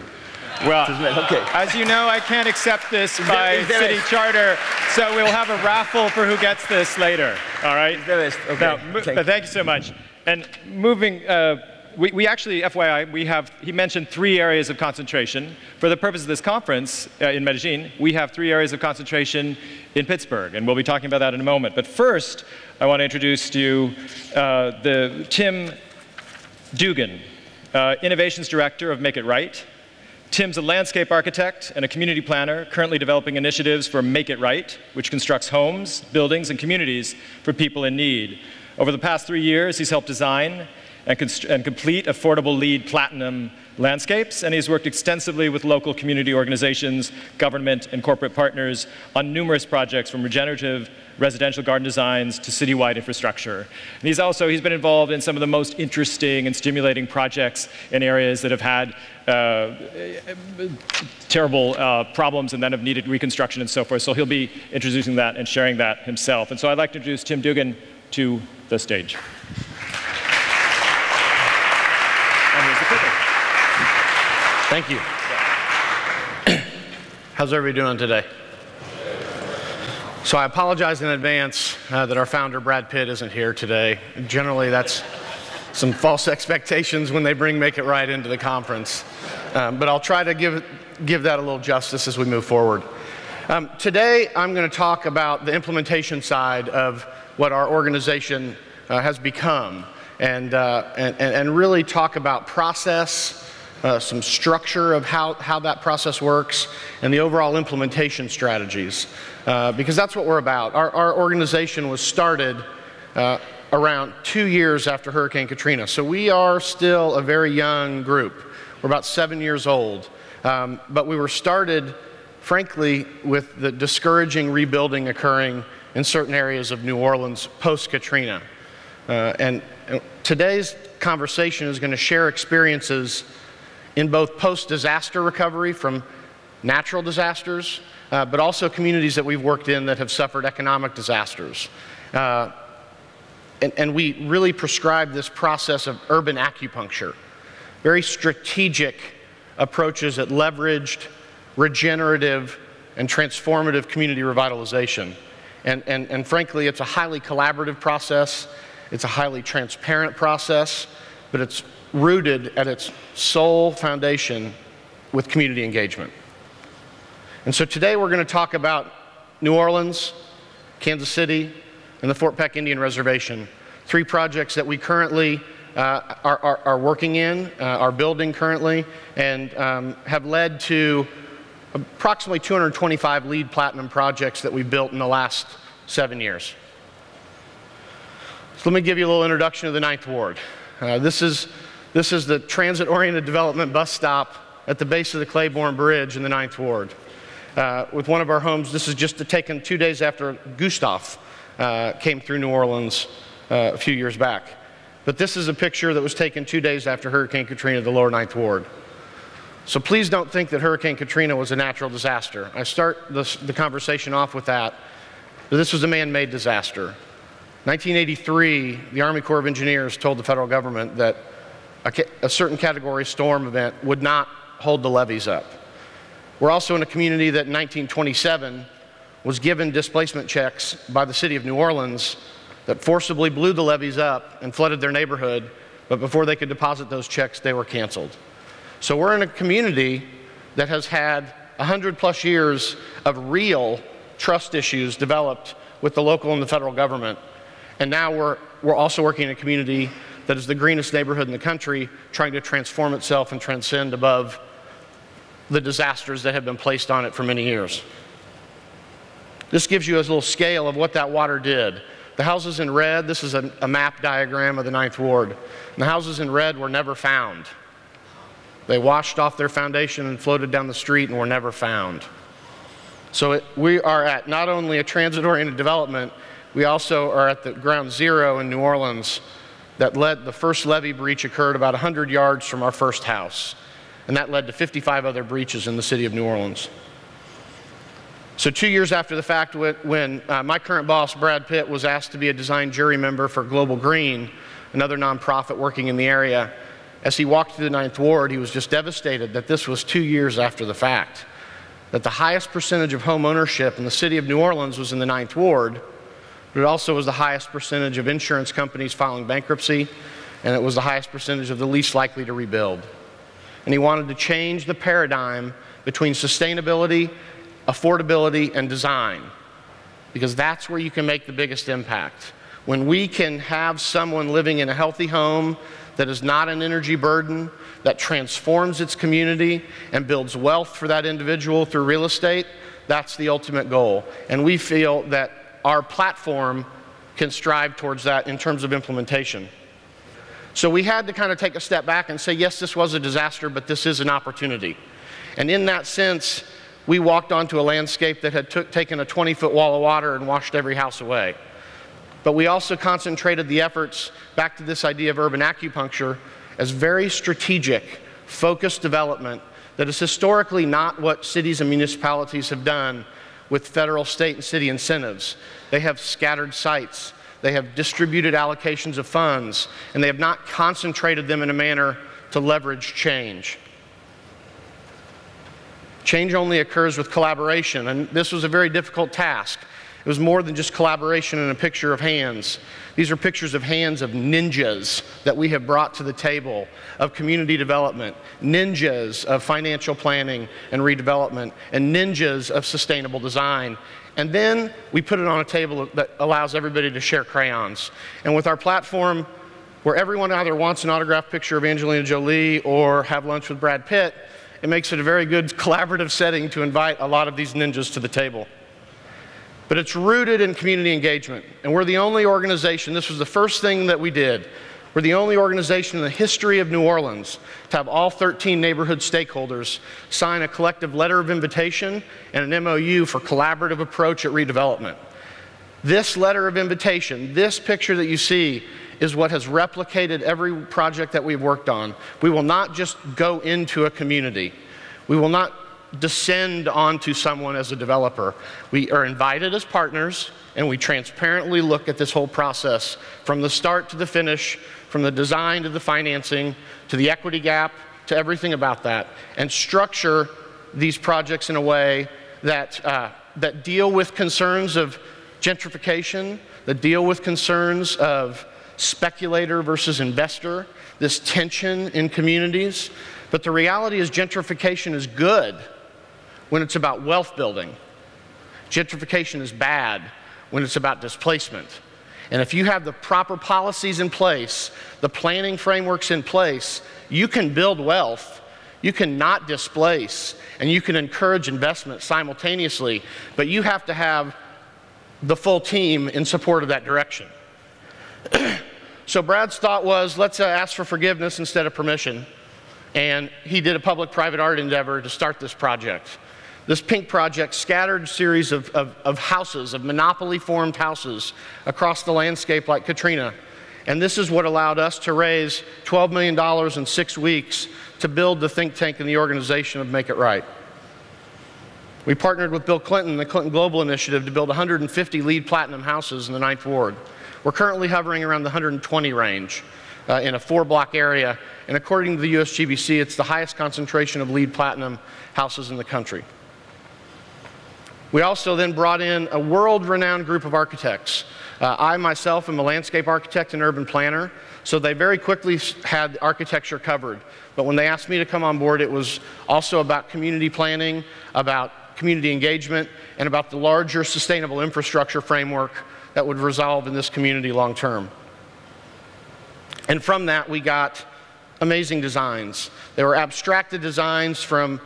Well, as you know, I can't accept this by city charter, so we'll have a raffle for who gets this later, all right? Okay. Now, but thank you so much. And moving, we actually, FYI, he mentioned 3 areas of concentration. For the purpose of this conference in Medellin, we have 3 areas of concentration in Pittsburgh, and we'll be talking about that in a moment. But first, I want to introduce to you Tim Dugan, Innovations Director of Make It Right. Tim's a landscape architect and a community planner, currently developing initiatives for Make It Right, which constructs homes, buildings, and communities for people in need. Over the past 3 years, he's helped design and complete affordable LEED Platinum landscapes, and he's worked extensively with local community organizations, government, and corporate partners on numerous projects from regenerative residential garden designs to citywide infrastructure. And he's been involved in some of the most interesting and stimulating projects in areas that have had terrible problems and then have needed reconstruction and so forth. So he'll be introducing that and sharing that himself. And so I'd like to introduce Tim Dugan to the stage. Thank you. How's everybody doing today? So I apologize in advance that our founder, Brad Pitt, isn't here today. Generally, that's some false expectations when they bring Make It Right into the conference. But I'll try to give that a little justice as we move forward. Today, I'm going to talk about the implementation side of what our organization has become, and really talk about process, some structure of how that process works, and the overall implementation strategies, because that's what we're about. Our organization was started around 2 years after Hurricane Katrina, so we are still a very young group. We're about 7 years old, but we were started, frankly, with the discouraging rebuilding occurring in certain areas of New Orleans post-Katrina. And today's conversation is going to share experiences in both post-disaster recovery from natural disasters, but also communities that we've worked in that have suffered economic disasters. And we really prescribe this process of urban acupuncture, very strategic approaches that leveraged regenerative and transformative community revitalization. And frankly, it's a highly collaborative process, it's a highly transparent process, but it's rooted at its sole foundation with community engagement. And so today we're going to talk about New Orleans, Kansas City, and the Fort Peck Indian Reservation, 3 projects that we currently are working in, are building currently, and have led to approximately 225 LEED Platinum projects that we've built in the last 7 years. So let me give you a little introduction to the 9th Ward. This is the transit-oriented development bus stop at the base of the Claiborne Bridge in the 9th Ward. With one of our homes, this is just taken 2 days after Gustav came through New Orleans a few years back. But this is a picture that was taken 2 days after Hurricane Katrina, the lower 9th Ward. So please don't think that Hurricane Katrina was a natural disaster. I start the conversation off with that. But this was a man-made disaster. 1983, the Army Corps of Engineers told the federal government that a certain category storm event would not hold the levees up. We're also in a community that in 1927 was given displacement checks by the city of New Orleans that forcibly blew the levees up and flooded their neighborhood But before they could deposit those checks, they were canceled. So we're in a community that has had 100+ years of real trust issues developed with the local and the federal government. And now we're also working in a community that is the greenest neighborhood in the country, trying to transform itself and transcend above the disasters that have been placed on it for many years. This gives you a little scale of what that water did. The houses in red, this is a map diagram of the 9th Ward. And the houses in red were never found. They washed off their foundation and floated down the street and were never found. So we are at not only a transit-oriented development, we also are at the ground zero in New Orleans that led, the first levee breach occurred about 100 yards from our first house. And that led to 55 other breaches in the city of New Orleans. So 2 years after the fact, when my current boss, Brad Pitt, was asked to be a design jury member for Global Green, another nonprofit working in the area, as he walked through the 9th Ward, he was just devastated that this was 2 years after the fact. That the highest percentage of home ownership in the city of New Orleans was in the 9th Ward, but it also was the highest percentage of insurance companies filing bankruptcy, and it was the highest percentage of the least likely to rebuild. And he wanted to change the paradigm between sustainability, affordability, and design, because that's where you can make the biggest impact. When we can have someone living in a healthy home that is not an energy burden, that transforms its community and builds wealth for that individual through real estate, that's the ultimate goal. And we feel that our platform can strive towards that in terms of implementation. So we had to kind of take a step back and say, yes, this was a disaster, but this is an opportunity. And in that sense, we walked onto a landscape that had taken a 20-foot wall of water and washed every house away. But we also concentrated the efforts back to this idea of urban acupuncture as very strategic, focused development that is historically not what cities and municipalities have done with federal, state, and city incentives. They have scattered sites, they have distributed allocations of funds, and they have not concentrated them in a manner to leverage change. Change only occurs with collaboration, and this was a very difficult task. It was more than just collaboration and a picture of hands. These are pictures of hands of ninjas that we have brought to the table of community development, ninjas of financial planning and redevelopment, and ninjas of sustainable design. And then we put it on a table that allows everybody to share crayons. And with our platform, where everyone either wants an autographed picture of Angelina Jolie or have lunch with Brad Pitt, it makes it a very good collaborative setting to invite a lot of these ninjas to the table. But it's rooted in community engagement. And we're the only organization, this was the first thing that we did, we're the only organization in the history of New Orleans to have all 13 neighborhood stakeholders sign a collective letter of invitation and an MOU for collaborative approach at redevelopment. This letter of invitation, this picture that you see, is what has replicated every project that we've worked on. We will not just go into a community. We will not descend onto someone as a developer. We are invited as partners, and we transparently look at this whole process from the start to the finish, from the design to the financing, to the equity gap, to everything about that, and structure these projects in a way that, that deal with concerns of gentrification, that deal with concerns of speculator versus investor, this tension in communities. But the reality is gentrification is good when it's about wealth building. Gentrification is bad when it's about displacement. And if you have the proper policies in place, the planning frameworks in place, you can build wealth, you can not displace, and you can encourage investment simultaneously, but you have to have the full team in support of that direction. So Brad's thought was, let's ask for forgiveness instead of permission. And he did a public-private art endeavor to start this project. This pink project, scattered series of houses, of monopoly-formed houses across the landscape like Katrina. And this is what allowed us to raise $12 million in 6 weeks to build the think tank and the organization of Make It Right. We partnered with Bill Clinton, the Clinton Global Initiative, to build 150 LEED Platinum houses in the 9th Ward. We're currently hovering around the 120 range in a 4-block area. And according to the USGBC, it's the highest concentration of LEED Platinum houses in the country. We also then brought in a world-renowned group of architects. I myself am a landscape architect and urban planner, So they very quickly had the architecture covered. But when they asked me to come on board, it was also about community planning, about community engagement, and about the larger sustainable infrastructure framework that would resolve in this community long term. And from that, we got amazing designs. They were abstracted designs from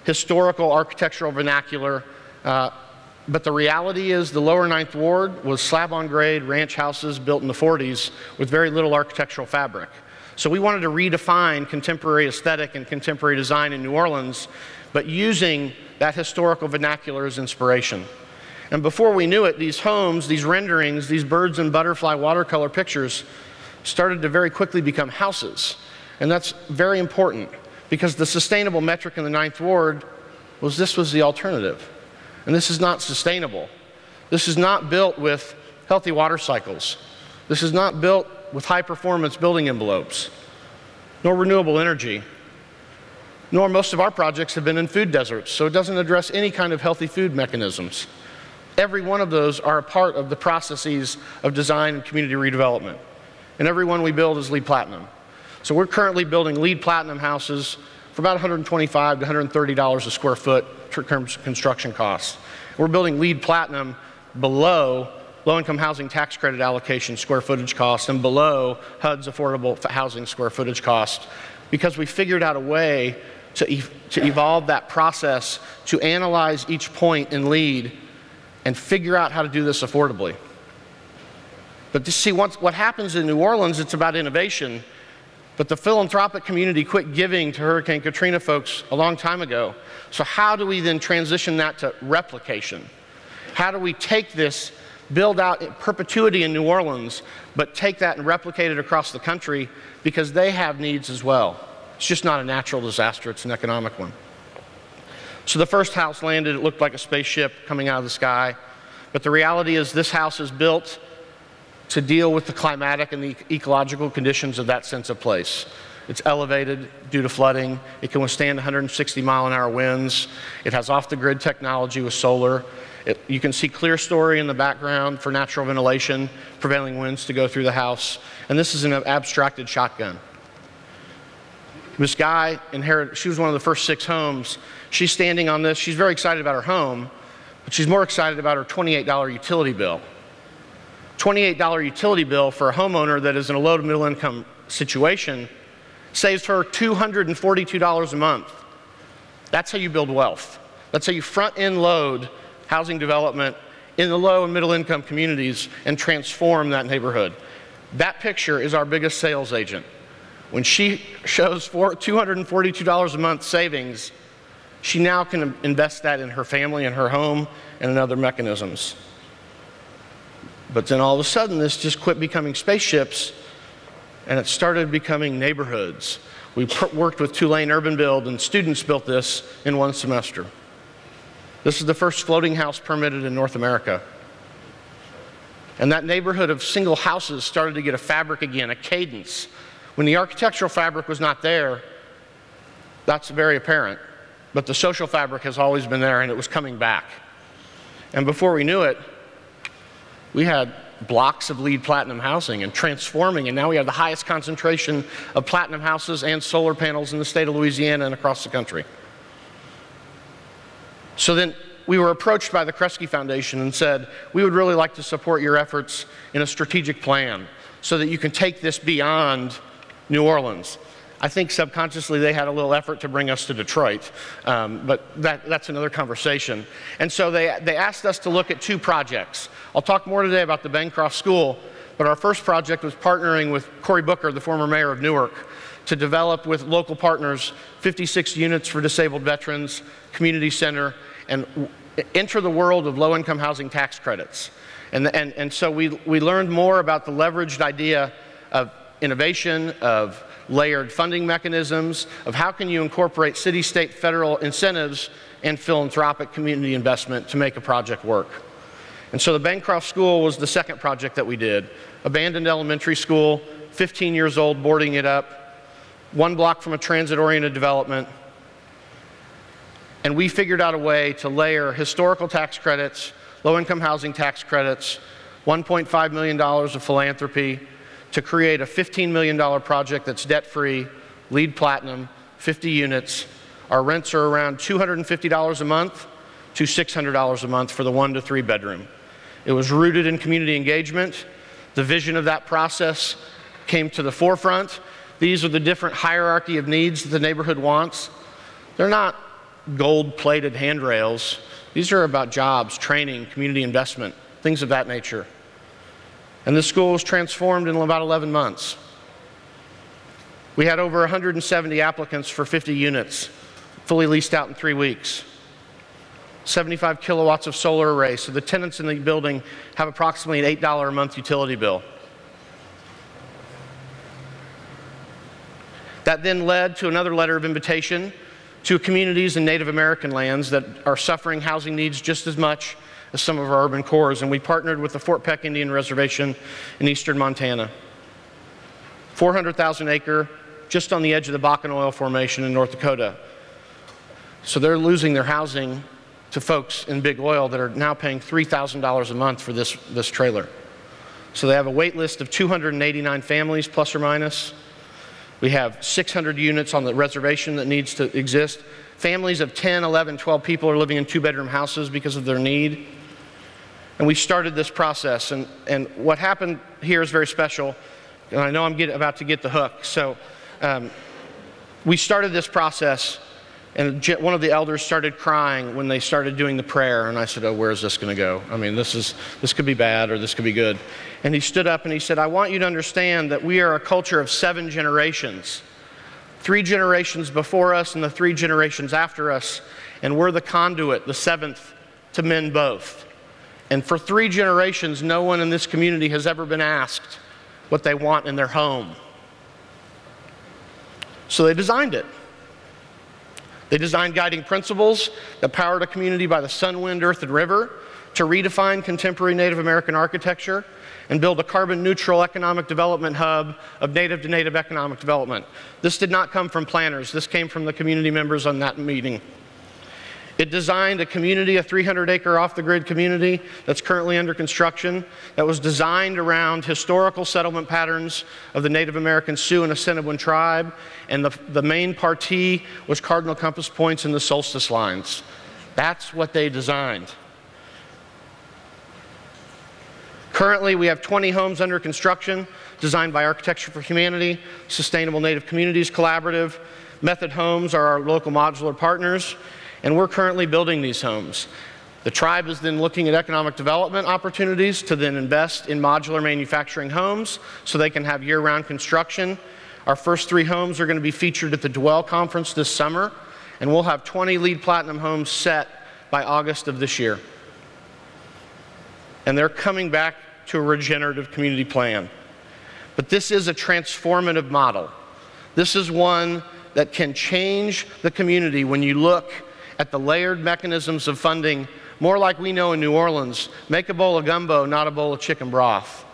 historical architectural vernacular, but the reality is the lower Ninth Ward was slab-on-grade ranch houses built in the 40s with very little architectural fabric. So we wanted to redefine contemporary aesthetic and contemporary design in New Orleans, but using that historical vernacular as inspiration. And before we knew it, these homes, these renderings, these birds and butterfly watercolor pictures started to very quickly become houses. And that's very important because the sustainable metric in the Ninth Ward was this was the alternative. And this is not sustainable. This is not built with healthy water cycles. This is not built with high-performance building envelopes, nor renewable energy, nor most of our projects have been in food deserts, so it doesn't address any kind of healthy food mechanisms. Every one of those are a part of the processes of design and community redevelopment. And every one we build is LEED Platinum. So we're currently building LEED Platinum houses for about $125 to $130 a square foot in terms of construction costs. We're building LEED Platinum below low-income housing tax credit allocation square footage cost and below HUD's affordable housing square footage cost because we figured out a way to evolve that process to analyze each point in LEED and figure out how to do this affordably. But to see what happens in New Orleans, it's about innovation. But the philanthropic community quit giving to Hurricane Katrina folks a long time ago. So how do we then transition that to replication? How do we take this, build out in perpetuity in New Orleans, but take that and replicate it across the country because they have needs as well. It's just not a natural disaster, it's an economic one. So the first house landed, it looked like a spaceship coming out of the sky. But the reality is this house is built to deal with the climatic and the ecological conditions of that sense of place. It's elevated due to flooding. It can withstand 160-mile-an-hour winds. It has off-the-grid technology with solar. You can see clear story in the background for natural ventilation, prevailing winds to go through the house. And this is an abstracted shotgun. This guy inherited, she was one of the first 6 homes. She's standing on this. She's very excited about her home, but she's more excited about her $28 utility bill. $28 utility bill for a homeowner that is in a low to middle income situation saves her $242 a month. That's how you build wealth. That's how you front end load housing development in the low and middle income communities and transform that neighborhood. That picture is our biggest sales agent. When she shows $242 a month savings, she now can invest that in her family and her home and in other mechanisms. But then all of a sudden, this just quit becoming spaceships, and it started becoming neighborhoods. We worked with Tulane Urban Build, and students built this in 1 semester. This is the first floating house permitted in North America. And that neighborhood of single houses started to get a fabric again, a cadence. When the architectural fabric was not there, that's very apparent. But the social fabric has always been there, and it was coming back. And before we knew it, we had blocks of LEED Platinum housing and transforming, and now we have the highest concentration of platinum houses and solar panels in the state of Louisiana and across the country. So then we were approached by the Kresge Foundation and said, we would really like to support your efforts in a strategic plan so that you can take this beyond New Orleans. I think subconsciously they had a little effort to bring us to Detroit, but that's another conversation. And so they asked us to look at 2 projects. I'll talk more today about the Bancroft School, but our first project was partnering with Cory Booker, the former mayor of Newark, to develop with local partners 56 units for disabled veterans, community center, and enter the world of low-income housing tax credits. And so we learned more about the leveraged idea of innovation, of layered funding mechanisms, of how can you incorporate city, state, federal incentives and philanthropic community investment to make a project work. And so the Bancroft School was the second project that we did. Abandoned elementary school, 15 years old, boarding it up, 1 block from a transit-oriented development. And we figured out a way to layer historical tax credits, low-income housing tax credits, $1.5 million of philanthropy, to create a $15 million project that's debt-free, LEED Platinum, 50 units. Our rents are around $250 a month to $600 a month for the 1 to 3 bedroom. It was rooted in community engagement. The vision of that process came to the forefront. These are the different hierarchy of needs that the neighborhood wants. They're not gold-plated handrails. These are about jobs, training, community investment, things of that nature. And the school was transformed in about 11 months. We had over 170 applicants for 50 units, fully leased out in 3 weeks. 75 kilowatts of solar array, so the tenants in the building have approximately an $8 a month utility bill. That then led to another letter of invitation to communities in Native American lands that are suffering housing needs just as much as some of our urban cores, and we partnered with the Fort Peck Indian Reservation in eastern Montana. 400,000 acre, just on the edge of the Bakken Oil Formation in North Dakota. So they're losing their housing to folks in big oil that are now paying $3,000 a month for this trailer. So they have a wait list of 289 families, plus or minus. We have 600 units on the reservation that needs to exist. Families of 10, 11, 12 people are living in 2-bedroom houses because of their need. And we started this process, and what happened here is very special, and I know I'm about to get the hook. So we started this process, and one of the elders started crying when they started doing the prayer, and I said, oh, where is this going to go? I mean, this could be bad or this could be good. And he stood up and he said, I want you to understand that we are a culture of 7 generations. 3 generations before us and the 3 generations after us, and we're the conduit, the 7th, to mend both. And for 3 generations, no one in this community has ever been asked what they want in their home. So they designed it. They designed guiding principles that powered a community by the sun, wind, earth, and river to redefine contemporary Native American architecture and build a carbon-neutral economic development hub of native to native economic development. This did not come from planners. This came from the community members on that meeting. It designed a community, a 300-acre off-the-grid community that's currently under construction, that was designed around historical settlement patterns of the Native American Sioux and Assiniboine tribe, and the main partee was cardinal compass points in the solstice lines. That's what they designed. Currently, we have 20 homes under construction, designed by Architecture for Humanity, Sustainable Native Communities Collaborative. Method Homes are our local modular partners, and we're currently building these homes. The tribe is then looking at economic development opportunities to then invest in modular manufacturing homes so they can have year-round construction. Our first 3 homes are going to be featured at the Dwell Conference this summer, and we'll have 20 LEED Platinum homes set by August of this year. And they're coming back to a regenerative community plan. But this is a transformative model. This is one that can change the community when you look at the layered mechanisms of funding, more like we know in New Orleans, make a bowl of gumbo, not a bowl of chicken broth.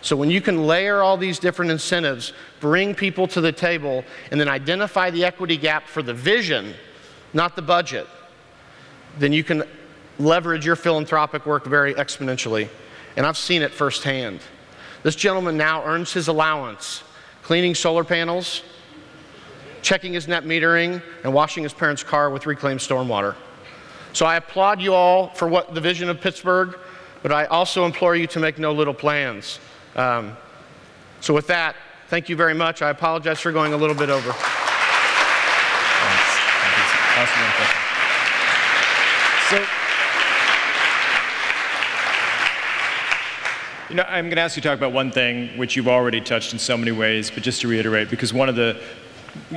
So when you can layer all these different incentives, bring people to the table, and then identify the equity gap for the vision, not the budget, then you can leverage your philanthropic work very exponentially. And I've seen it firsthand. This gentleman now earns his allowance, cleaning solar panels, checking his net metering, and washing his parents' car with reclaimed stormwater. So I applaud you all for what the vision of Pittsburgh, but I also implore you to make no little plans. So with that, thank you very much. I apologize for going a little bit over. Thanks. So, you know, I'm going to ask you to talk about one thing which you've already touched in so many ways, but just to reiterate, because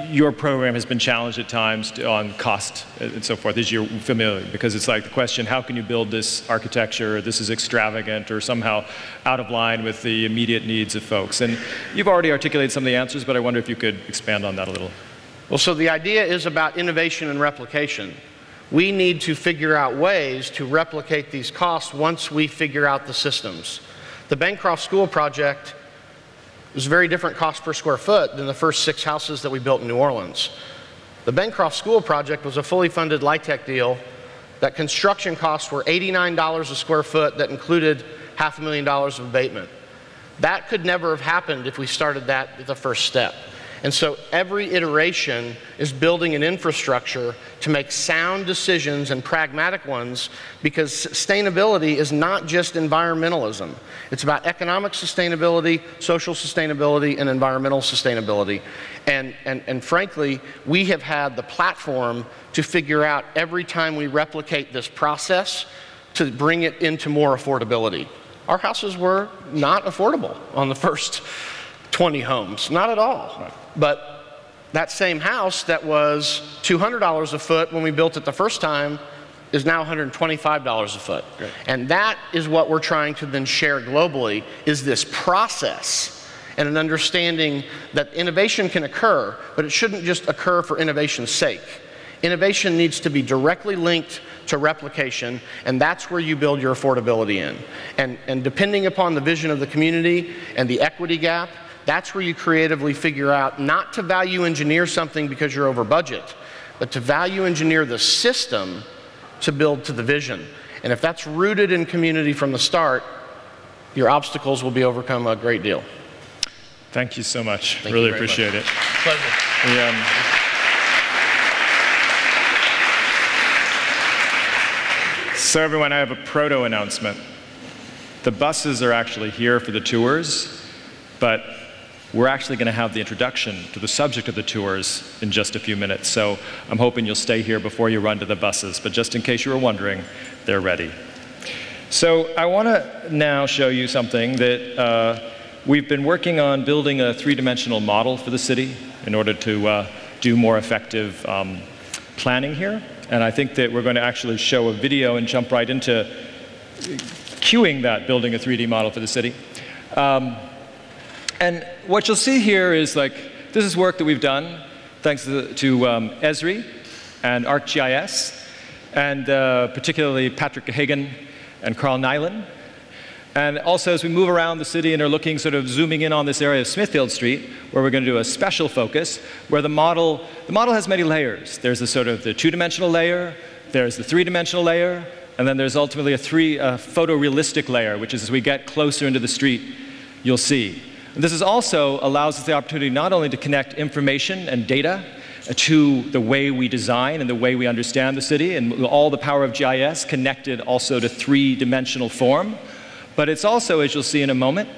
your program has been challenged at times on cost and so forth, as you're familiar, because it's like the question, how can you build this architecture? This is extravagant or somehow out of line with the immediate needs of folks. And you've already articulated some of the answers, but I wonder if you could expand on that a little. Well, so the idea is about innovation and replication. We need to figure out ways to replicate these costs once we figure out the systems. The Bancroft School project was a very different cost per square foot than the first 6 houses that we built in New Orleans. The Bancroft School project was a fully funded LIHTC deal that construction costs were $89 a square foot that included $500,000 of abatement. That could never have happened if we started that at the first step. And so every iteration is building an infrastructure to make sound decisions and pragmatic ones, because sustainability is not just environmentalism. It's about economic sustainability, social sustainability, and environmental sustainability. And frankly, we have had the platform to figure out every time we replicate this process to bring it into more affordability. Our houses were not affordable on the first 20 homes, not at all. Right. But that same house that was $200 a foot when we built it the first time is now $125 a foot. Great. And that is what we're trying to then share globally, is this process and an understanding that innovation can occur, but it shouldn't just occur for innovation's sake. Innovation needs to be directly linked to replication, and that's where you build your affordability in. And depending upon the vision of the community and the equity gap, that's where you creatively figure out not to value engineer something because you're over budget, but to value engineer the system to build to the vision. And if that's rooted in community from the start, your obstacles will be overcome a great deal. Thank you so much. Really appreciate it. Pleasure. So everyone, I have a proto announcement. The buses are actually here for the tours, but we're actually going to have the introduction to the subject of the tours in just a few minutes. So I'm hoping you'll stay here before you run to the buses. But just in case you were wondering, they're ready. So I want to now show you something that we've been working on, building a three-dimensional model for the city in order to do more effective planning here. And I think that we're going to actually show a video and jump right into cueing that, building a 3D model for the city. And what you'll see here is, this is work that we've done thanks to Esri and ArcGIS, and particularly Patrick Hagen and Carl Nyland. And also, as we move around the city and are looking, sort of zooming in on this area of Smithfield Street, where we're going to do a special focus, where the model has many layers. There's the sort of the two-dimensional layer, there's the three-dimensional layer, and then there's ultimately a photorealistic layer, which is as we get closer into the street, you'll see. And this is also allows us the opportunity not only to connect information and data to the way we design and the way we understand the city, and all the power of GIS connected also to three-dimensional form, but it's also, as you'll see in a moment,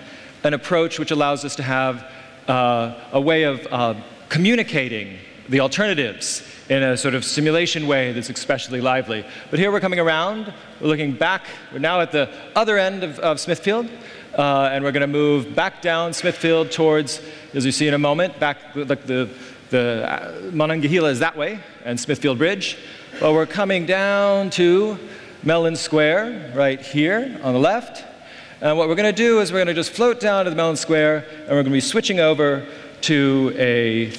an approach which allows us to have a way of communicating the alternatives in a sort of simulation way that's especially lively. But here we're coming around, we're looking back, we're now at the other end of Smithfield, and we're going to move back down Smithfield towards, as you see in a moment, back the Monongahela is that way, and Smithfield Bridge. Well, we're coming down to Mellon Square, right here on the left. And what we're going to do is we're going to just float down to the Mellon Square, and we're going to be switching over to the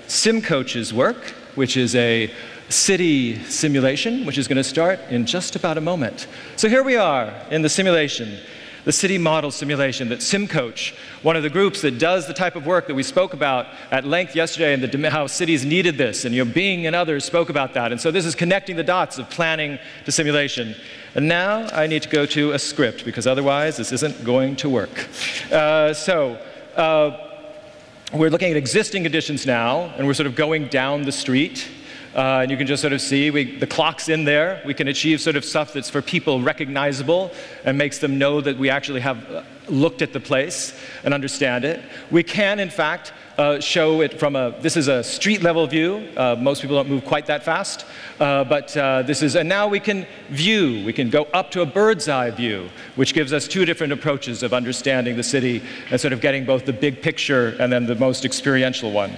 SimCoach's work, which is a city simulation, which is going to start in just about a moment. So here we are in the simulation, the city model simulation that SimCoach, one of the groups that does the type of work that we spoke about at length yesterday, and how cities needed this, and Bing and others spoke about that. And so this is connecting the dots of planning to simulation. And now I need to go to a script, because otherwise this isn't going to work. We're looking at existing conditions now, and we're sort of going down the street. And you can just sort of see the clock's in there. We can achieve sort of stuff that's for people recognizable and makes them know that we actually have looked at the place and understand it. We can, in fact, show it from this is a street level view. Most people don't move quite that fast. And now we can view. We can go up to a bird's eye view, which gives us two different approaches of understanding the city and sort of getting both the big picture and then the most experiential one.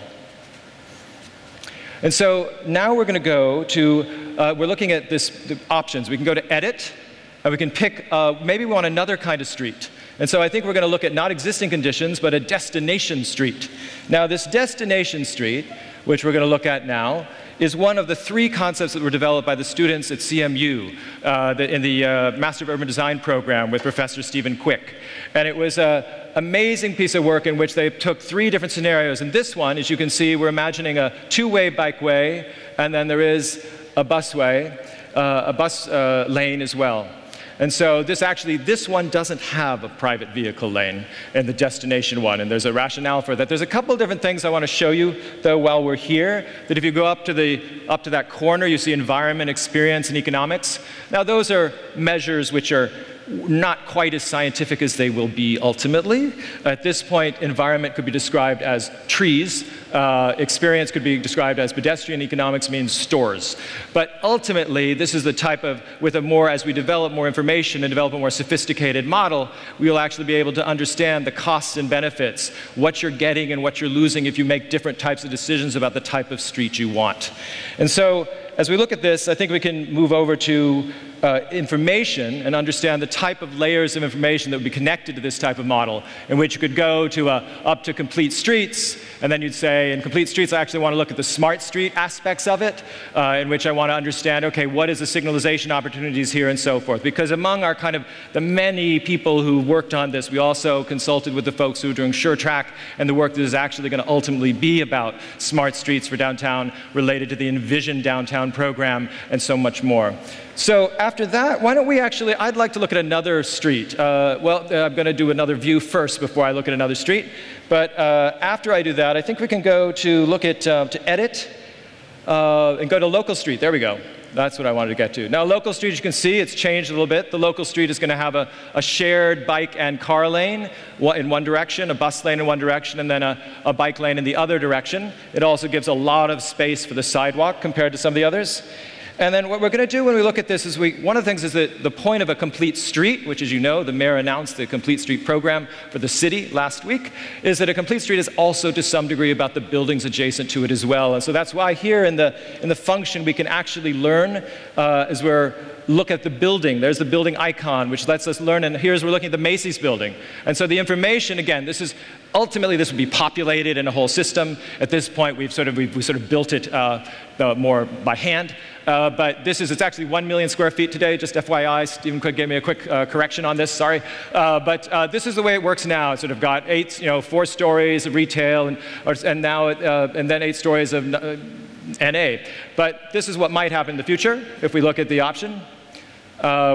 And so now we're going to go to, we're looking at the options. We can go to edit, and we can pick, maybe we want another kind of street. And so I think we're going to look at not existing conditions, but a destination street. Now this destination street, which we're going to look at now, is one of the three concepts that were developed by the students at CMU in the Master of Urban Design program with Professor Stephen Quick. And it was an amazing piece of work in which they took three different scenarios. And this one, as you can see, we're imagining a two-way bikeway, and then there is a busway, a bus lane as well. And so this one doesn't have a private vehicle lane in the destination one, and there's a rationale for that. There's a couple of different things I want to show you, though, while we're here, that if you go up to that corner, you see environment, experience, and economics. Now, those are measures which are not quite as scientific as they will be ultimately. At this point, environment could be described as trees, experience could be described as pedestrian, economics means stores. But ultimately, this is the type of, as we develop more information and develop a more sophisticated model, we will actually be able to understand the costs and benefits, what you're getting and what you're losing if you make different types of decisions about the type of street you want. And so, as we look at this, I think we can move over to information and understand the type of layers of information that would be connected to this type of model, in which you could go to up to complete streets, and then you'd say, in complete streets, I actually want to look at the smart street aspects of it, in which I want to understand, okay, what is the signalization opportunities here and so forth. Because among our the many people who worked on this, we also consulted with the folks who were doing SureTrack and the work that is actually going to ultimately be about smart streets for downtown, related to the Envision Downtown program, and so much more. So after that, why don't we I'd like to look at another street. I'm going to do another view first before I look at another street. But after I do that, I think we can go to look at, to edit, and go to local street. There we go. That's what I wanted to get to. Now, local street, as you can see, it's changed a little bit. The local street is going to have a shared bike and car lane in one direction, a bus lane in one direction, and then a bike lane in the other direction. It also gives a lot of space for the sidewalk compared to some of the others. And then what we're going to do when we look at this is one of the things is that the point of a complete street, which, as you know, the mayor announced the complete street program for the city last week, is that a complete street is also to some degree about the buildings adjacent to it as well. And so that's why here in the function we can actually learn as we're look at the building. There's the building icon, which lets us learn, and here's we're looking at the Macy's building. And so the information, again, ultimately this would be populated in a whole system. At this point, we've sort of built it more by hand. But it's actually 1 million square feet today, just FYI. Stephen could give me a quick correction on this, sorry. But this is the way it works now. It's sort of got 4 stories of retail, and then 8 stories of NA. But this is what might happen in the future if we look at the option,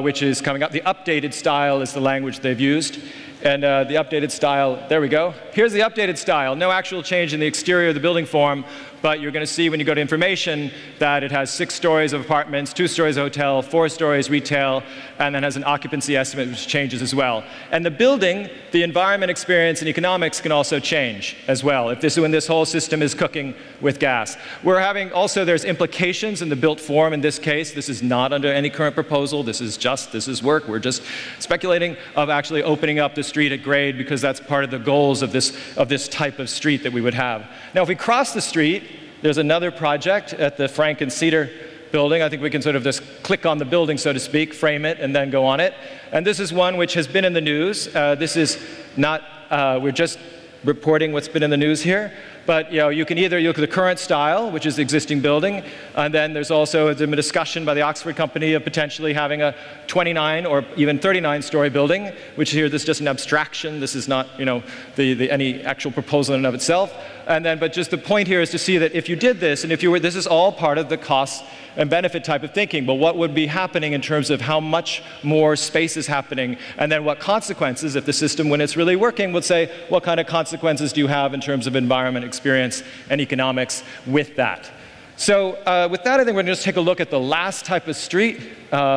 which is coming up. The updated style is the language they've used. And the updated style, there we go. Here's the updated style. No actual change in the exterior of the building form, but you're going to see when you go to information that it has 6 stories of apartments, 2 stories of hotel, 4 stories retail, and then has an occupancy estimate which changes as well. And the building, the environment, experience, and economics can also change as well when this whole system is cooking with gas. There's implications in the built form in this case. This is not under any current proposal. This is work. We're just speculating of actually opening up the street at grade, because that's part of the goals of this type of street that we would have. Now, if we cross the street, there's another project at the Frank and Cedar building. I think we can sort of just click on the building, so to speak, frame it, and then go on it. And this is one which has been in the news. This is not, we're just reporting what's been in the news here. But you can either look at the current style, which is the existing building, and then there's also a discussion by the Oxford company of potentially having a 29 or even 39-story building, which here this is just an abstraction. This is not any actual proposal in and of itself. But just the point here is to see that if you did this, and this is all part of the cost and benefit type of thinking. But what would be happening in terms of how much more space is happening, and then what consequences, if the system, when it's really working, would say, what kind of consequences do you have in terms of environment, experience, and economics with that? So with that, I think we're going to just take a look at the last type of street,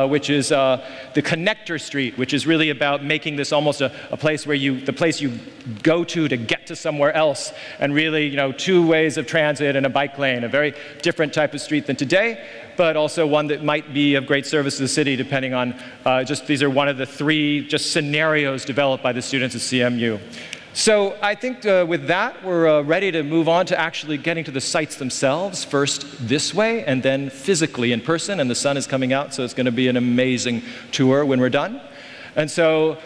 which is the connector street, which is really about making this almost a place where the place you go to get to somewhere else, and really 2 ways of transit and a bike lane, a very different type of street than today, but also one that might be of great service to the city, depending on these are one of the 3 scenarios developed by the students at CMU. So I think with that, we're ready to move on to actually getting to the sites themselves, first this way, and then physically in person. And the sun is coming out, so it's going to be an amazing tour when we're done. And so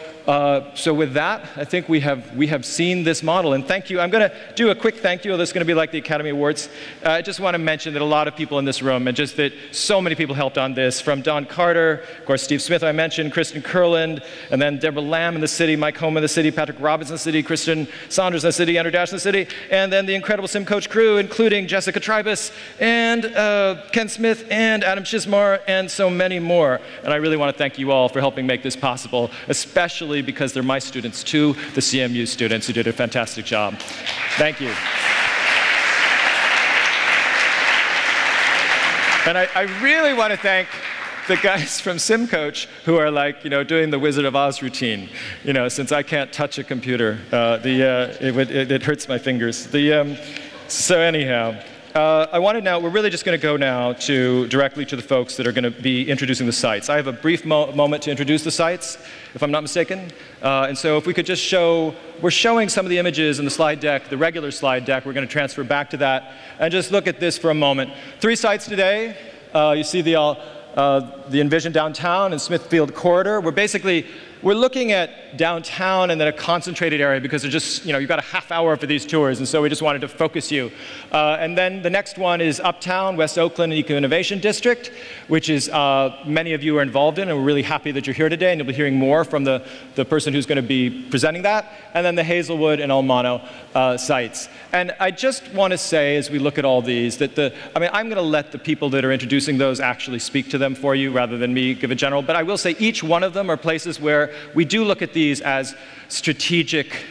So with that, I think we have seen this model, and thank you. I'm going to do a quick thank you. This is going to be like the Academy Awards. I just want to mention that a lot of people in this room, and just that so many people helped on this, from Don Carter, of course, Steve Smith I mentioned, Kristen Kurland, and then Deborah Lamb in the city, Mike Home in the city, Patrick Robbins in the city, Christian Saunders in the city, Andrew Dash in the city, and then the incredible Sim Coach crew, including Jessica Tribus, and Ken Smith, and Adam Chismar, and so many more. And I really want to thank you all for helping make this possible, especially because they're my students too, the CMU students who did a fantastic job. Thank you. And I really want to thank the guys from SimCoach who are like, doing the Wizard of Oz routine. Since I can't touch a computer, it hurts my fingers. So anyhow. We're really just going to go now directly to the folks that are going to be introducing the sites. I have a brief moment to introduce the sites, if I'm not mistaken. And so if we could just we're showing some of the images in the slide deck, the regular slide deck. We're going to transfer back to that and just look at this for a moment. 3 sites today. You see the Envision Downtown and Smithfield Corridor. We're looking at downtown and then a concentrated area because they're just, you've got a half hour for these tours, and so we just wanted to focus you. And then the next one is Uptown, West Oakland Eco Innovation District, which is many of you are involved in, and we're really happy that you're here today, and you'll be hearing more from the person who's going to be presenting that. And then the Hazelwood and El Mono sites. And I just want to say, as we look at all these, that I'm going to let the people that are introducing those actually speak to them for you rather than me give a general. But I will say each one of them are places where we do look at these as strategic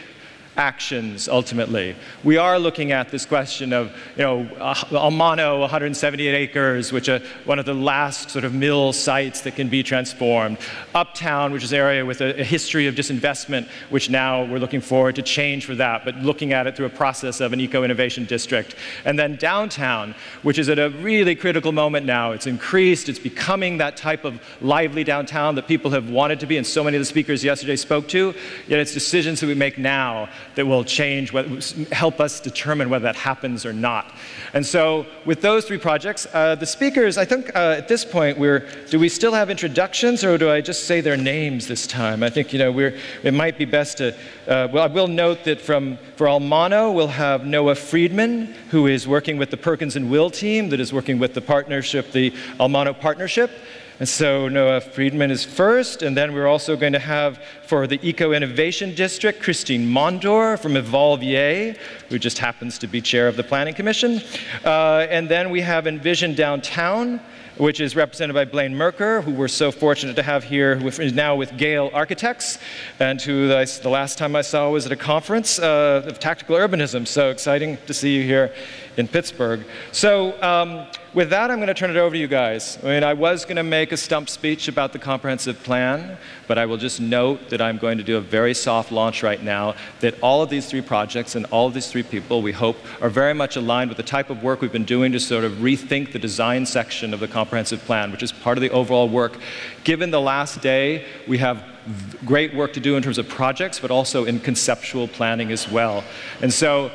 actions, ultimately. We are looking at this question of, El Mono, 178 acres, which are one of the last sort of mill sites that can be transformed. Uptown, which is an area with a history of disinvestment, which now we're looking forward to change for that, but looking at it through a process of an eco-innovation district. And then downtown, which is at a really critical moment now. It's increased, it's becoming that type of lively downtown that people have wanted to be, and so many of the speakers yesterday spoke to, yet it's decisions that we make now that will change, help us determine whether that happens or not. And so with those 3 projects, the speakers, I think at this point, do we still have introductions, or do I just say their names this time? I think it might be best to, well, I will note that for El Mono, we'll have Noah Friedman, who is working with the Perkins and Will team that is working with the partnership, the El Mono Partnership. And so Noah Friedman is first, and then we're also going to have, for the Eco Innovation District, Christine Mondor from Evolve Yay, who just happens to be chair of the Planning Commission. And then we have Envision Downtown, which is represented by Blaine Merker, who we're so fortunate to have here, who is now with Gale Architects, and who the last time I saw was at a conference of tactical urbanism. So exciting to see you here in Pittsburgh. So with that, I'm going to turn it over to you guys. I was going to make a stump speech about the comprehensive plan, but I will just note that I'm going to do a very soft launch right now, that all of these 3 projects and all of these 3 people, we hope, are very much aligned with the type of work we've been doing to sort of rethink the design section of the comprehensive plan, which is part of the overall work. Given the last day, we have great work to do in terms of projects, but also in conceptual planning as well. And so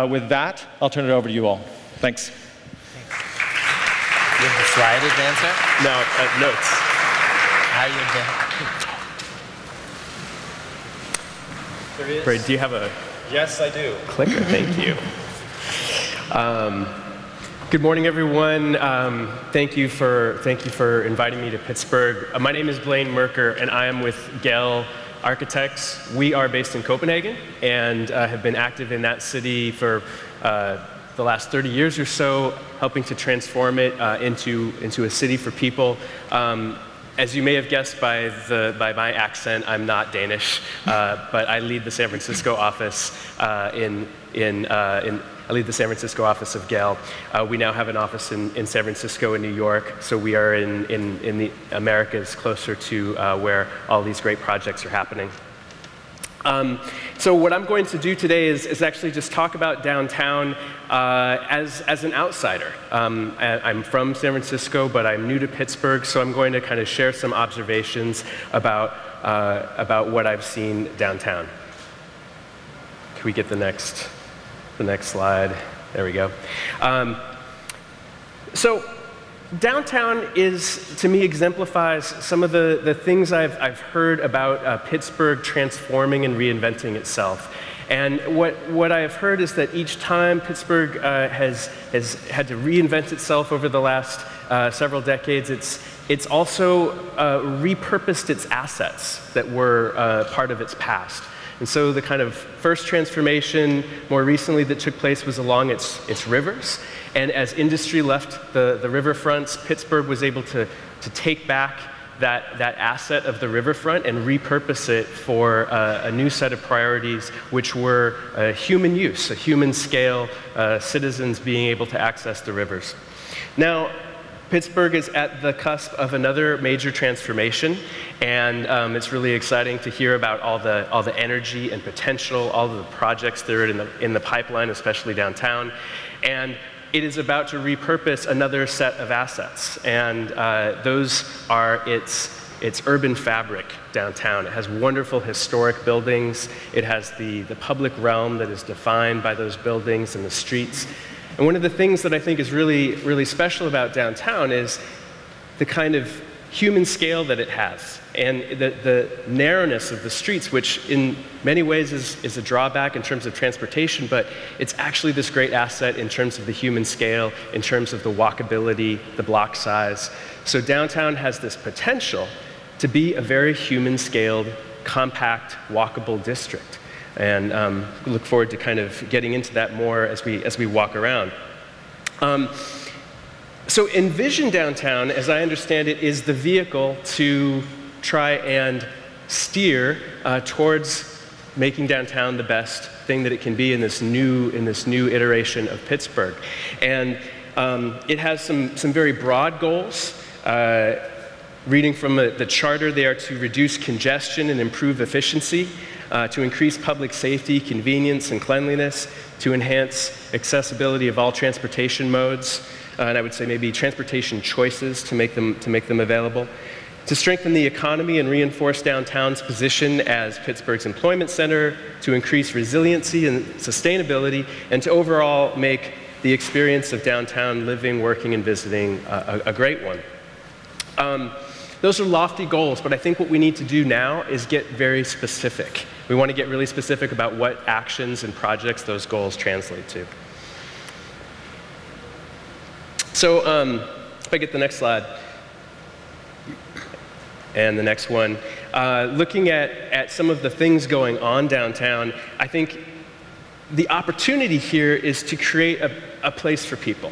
with that, I'll turn it over to you all. Thanks. You have the slide advancer? No, notes. How you advance? Brad, do you have a Yes, I do. clicker? Thank you. Good morning, everyone. Thank you for inviting me to Pittsburgh. My name is Blaine Merker, and I am with Gale Architects. We are based in Copenhagen and have been active in that city for the last 30 years or so, helping to transform it into a city for people. As you may have guessed by my accent, I'm not Danish, but I lead the San Francisco office I lead the San Francisco office of Gale. We now have an office in San Francisco and New York, so we are in the Americas, closer to where all these great projects are happening. So what I'm going to do today is actually just talk about downtown as an outsider. I'm from San Francisco, but I'm new to Pittsburgh, so I'm going to kind of share some observations about what I've seen downtown. Can we get the next slide? There we go. So Downtown is, to me, exemplifies some of the things I've heard about Pittsburgh transforming and reinventing itself. And what I have heard is that each time Pittsburgh has had to reinvent itself over the last several decades, it's also repurposed its assets that were part of its past. And so the kind of first transformation more recently that took place was along its rivers. And as industry left the riverfronts, Pittsburgh was able to take back that asset of the riverfront and repurpose it for a new set of priorities, which were human use, a human scale, citizens being able to access the rivers. Now, Pittsburgh is at the cusp of another major transformation, and it's really exciting to hear about all the energy and potential, all of the projects that are in the pipeline, especially downtown. And it is about to repurpose another set of assets, and those are its urban fabric downtown. It has wonderful historic buildings. It has the public realm that is defined by those buildings and the streets. And one of the things that I think is really, really special about downtown is the kind of human scale that it has, and the narrowness of the streets, which in many ways is a drawback in terms of transportation, but it's actually this great asset in terms of the human scale, in terms of the walkability, the block size. So downtown has this potential to be a very human-scaled, compact, walkable district. And look forward to kind of getting into that more as we walk around. So Envision Downtown, as I understand it, is the vehicle to try and steer towards making downtown the best thing that it can be in this new iteration of Pittsburgh. And it has some very broad goals. Reading from the charter, they are to reduce congestion and improve efficiency, to increase public safety, convenience, and cleanliness, to enhance accessibility of all transportation modes, and I would say maybe transportation choices to make them available, to strengthen the economy and reinforce downtown's position as Pittsburgh's employment center, to increase resiliency and sustainability, and to overall make the experience of downtown living, working, and visiting a great one. Those are lofty goals, but I think what we need to do now is get very specific. We want to get really specific about what actions and projects those goals translate to. So if I get the next slide, and the next one, looking at some of the things going on downtown, I think the opportunity here is to create a place for people.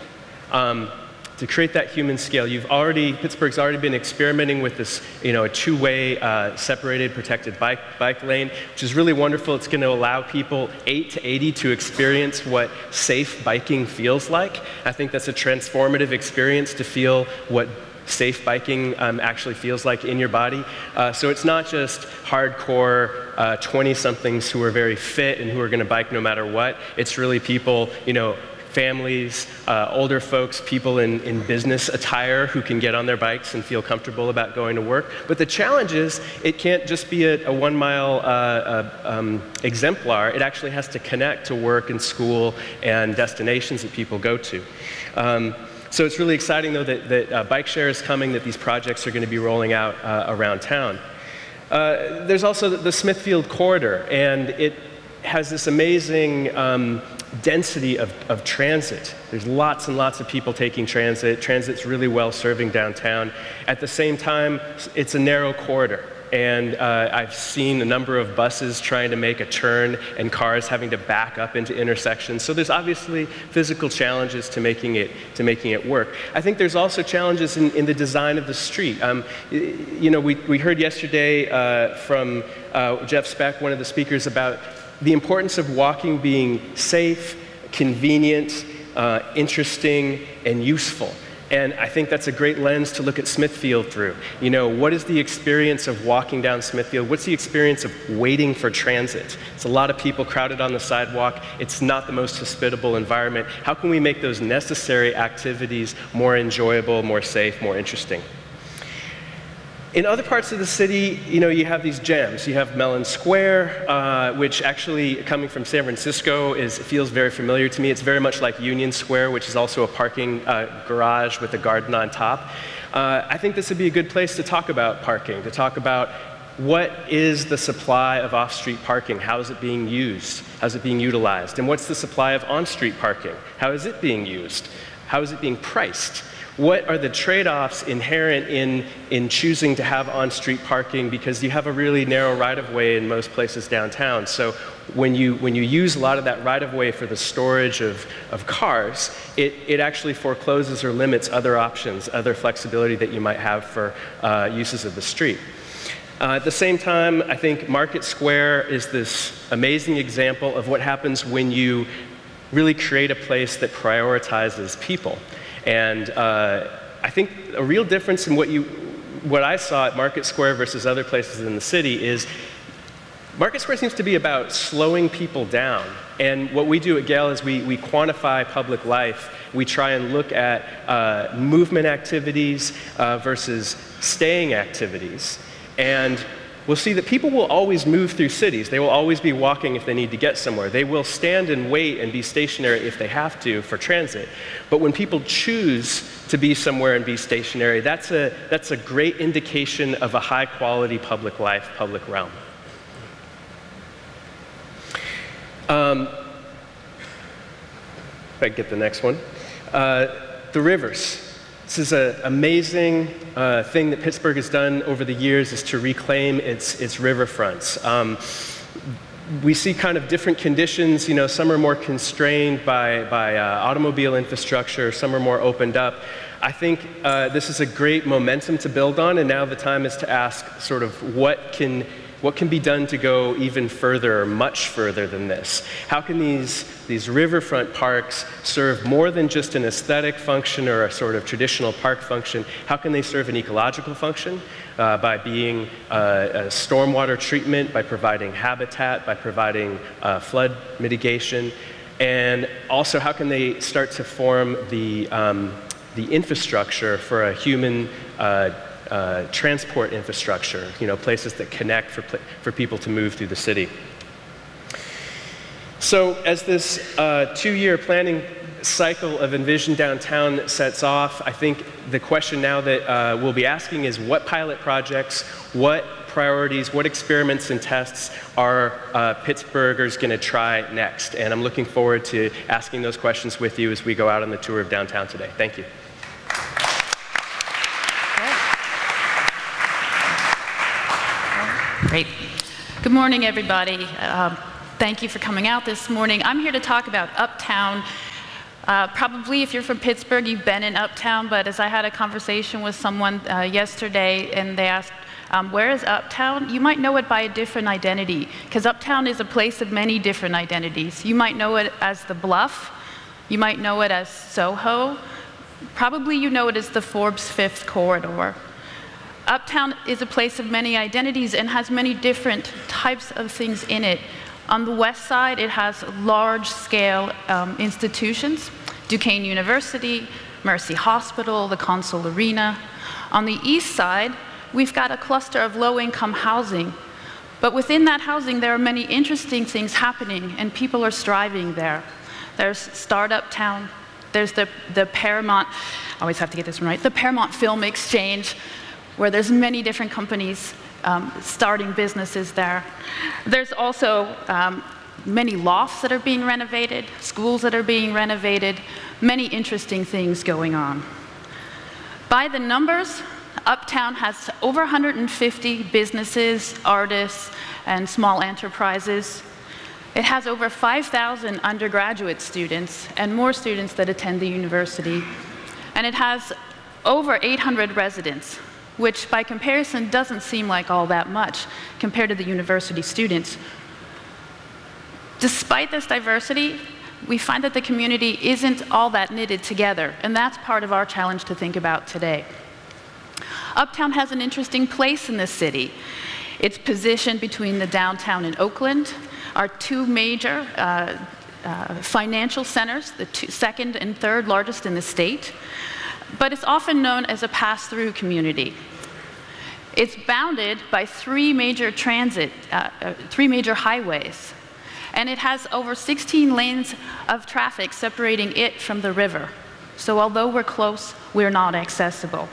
To create that human scale. Pittsburgh's already been experimenting with this, a two-way separated, protected bike lane, which is really wonderful. It's going to allow people 8 to 80 to experience what safe biking feels like. I think that's a transformative experience to feel what safe biking actually feels like in your body. So it's not just hardcore 20-somethings who are very fit and who are going to bike no matter what. It's really people, families, older folks, people in business attire who can get on their bikes and feel comfortable about going to work. But the challenge is it can't just be a 1 mile exemplar. It actually has to connect to work and school and destinations that people go to. So it's really exciting, though, that bike share is coming, that these projects are going to be rolling out around town. There's also the Smithfield Corridor, and it has this amazing density of transit. There's lots and lots of people taking transit. Transit's really well serving downtown. At the same time, it's a narrow corridor. And I've seen a number of buses trying to make a turn and cars having to back up into intersections. So there's obviously physical challenges to making it work. I think there's also challenges in the design of the street. We heard yesterday from Jeff Speck, one of the speakers, about the importance of walking being safe, convenient, interesting, and useful. And I think that's a great lens to look at Smithfield through. What is the experience of walking down Smithfield? What's the experience of waiting for transit? It's a lot of people crowded on the sidewalk. It's not the most hospitable environment. How can we make those necessary activities more enjoyable, more safe, more interesting? In other parts of the city, you have these gems. You have Mellon Square, which actually, coming from San Francisco, feels very familiar to me. It's very much like Union Square, which is also a parking garage with a garden on top. I think this would be a good place to talk about parking, to talk about what is the supply of off-street parking? How is it being used? How is it being utilized? And what's the supply of on-street parking? How is it being used? How is it being priced? What are the trade-offs inherent in choosing to have on-street parking, because you have a really narrow right-of-way in most places downtown. So when you use a lot of that right-of-way for the storage of cars, it actually forecloses or limits other options, other flexibility that you might have for uses of the street. At the same time, I think Market Square is this amazing example of what happens when you really create a place that prioritizes people. And I think a real difference in what I saw at Market Square versus other places in the city is Market Square seems to be about slowing people down. And what we do at Gale is we quantify public life. We try and look at movement activities versus staying activities. And we'll see that people will always move through cities. They will always be walking if they need to get somewhere. They will stand and wait and be stationary if they have to for transit. But when people choose to be somewhere and be stationary, that's a great indication of a high-quality public life, public realm. If I can get the next one. The rivers. This is an amazing thing that Pittsburgh has done over the years, is to reclaim its riverfronts. We see kind of different conditions. Some are more constrained by automobile infrastructure, some are more opened up. I think this is a great momentum to build on, and now the time is to ask sort of what can be done to go even further, or much further than this? How can these riverfront parks serve more than just an aesthetic function or a sort of traditional park function? How can they serve an ecological function by being a stormwater treatment, by providing habitat, by providing flood mitigation? And also, how can they start to form the infrastructure for a human transport infrastructure, places that connect for people to move through the city. So as this 2-year planning cycle of Envision Downtown sets off, I think the question now that we'll be asking is, what pilot projects, what priorities, what experiments and tests are Pittsburghers going to try next? And I'm looking forward to asking those questions with you as we go out on the tour of downtown today. Thank you. Great. Good morning, everybody. Thank you for coming out this morning. I'm here to talk about Uptown. Probably if you're from Pittsburgh, you've been in Uptown, but as I had a conversation with someone yesterday and they asked, where is Uptown? You might know it by a different identity, because Uptown is a place of many different identities. You might know it as the Bluff. You might know it as Soho. Probably you know it as the Forbes 5th Corridor. Uptown is a place of many identities and has many different types of things in it. On the west side, it has large-scale institutions, Duquesne University, Mercy Hospital, the Consul Arena. On the east side, we've got a cluster of low-income housing. But within that housing, there are many interesting things happening, and people are striving there. There's Startup Town. There's the Paramount, I always have to get this one right, the Paramount Film Exchange, where there's many different companies starting businesses there. There's also many lofts that are being renovated, schools that are being renovated, many interesting things going on. By the numbers, Uptown has over 150 businesses, artists, and small enterprises. It has over 5,000 undergraduate students and more students that attend the university. And it has over 800 residents, which by comparison doesn't seem like all that much compared to the university students. Despite this diversity, we find that the community isn't all that knitted together, and that's part of our challenge to think about today. Uptown has an interesting place in the city. It's positioned between the downtown and Oakland, our two major financial centers, the second and third largest in the state. But it's often known as a pass-through community. It's bounded by three major highways, and it has over 16 lanes of traffic separating it from the river. So although we're close, we're not accessible.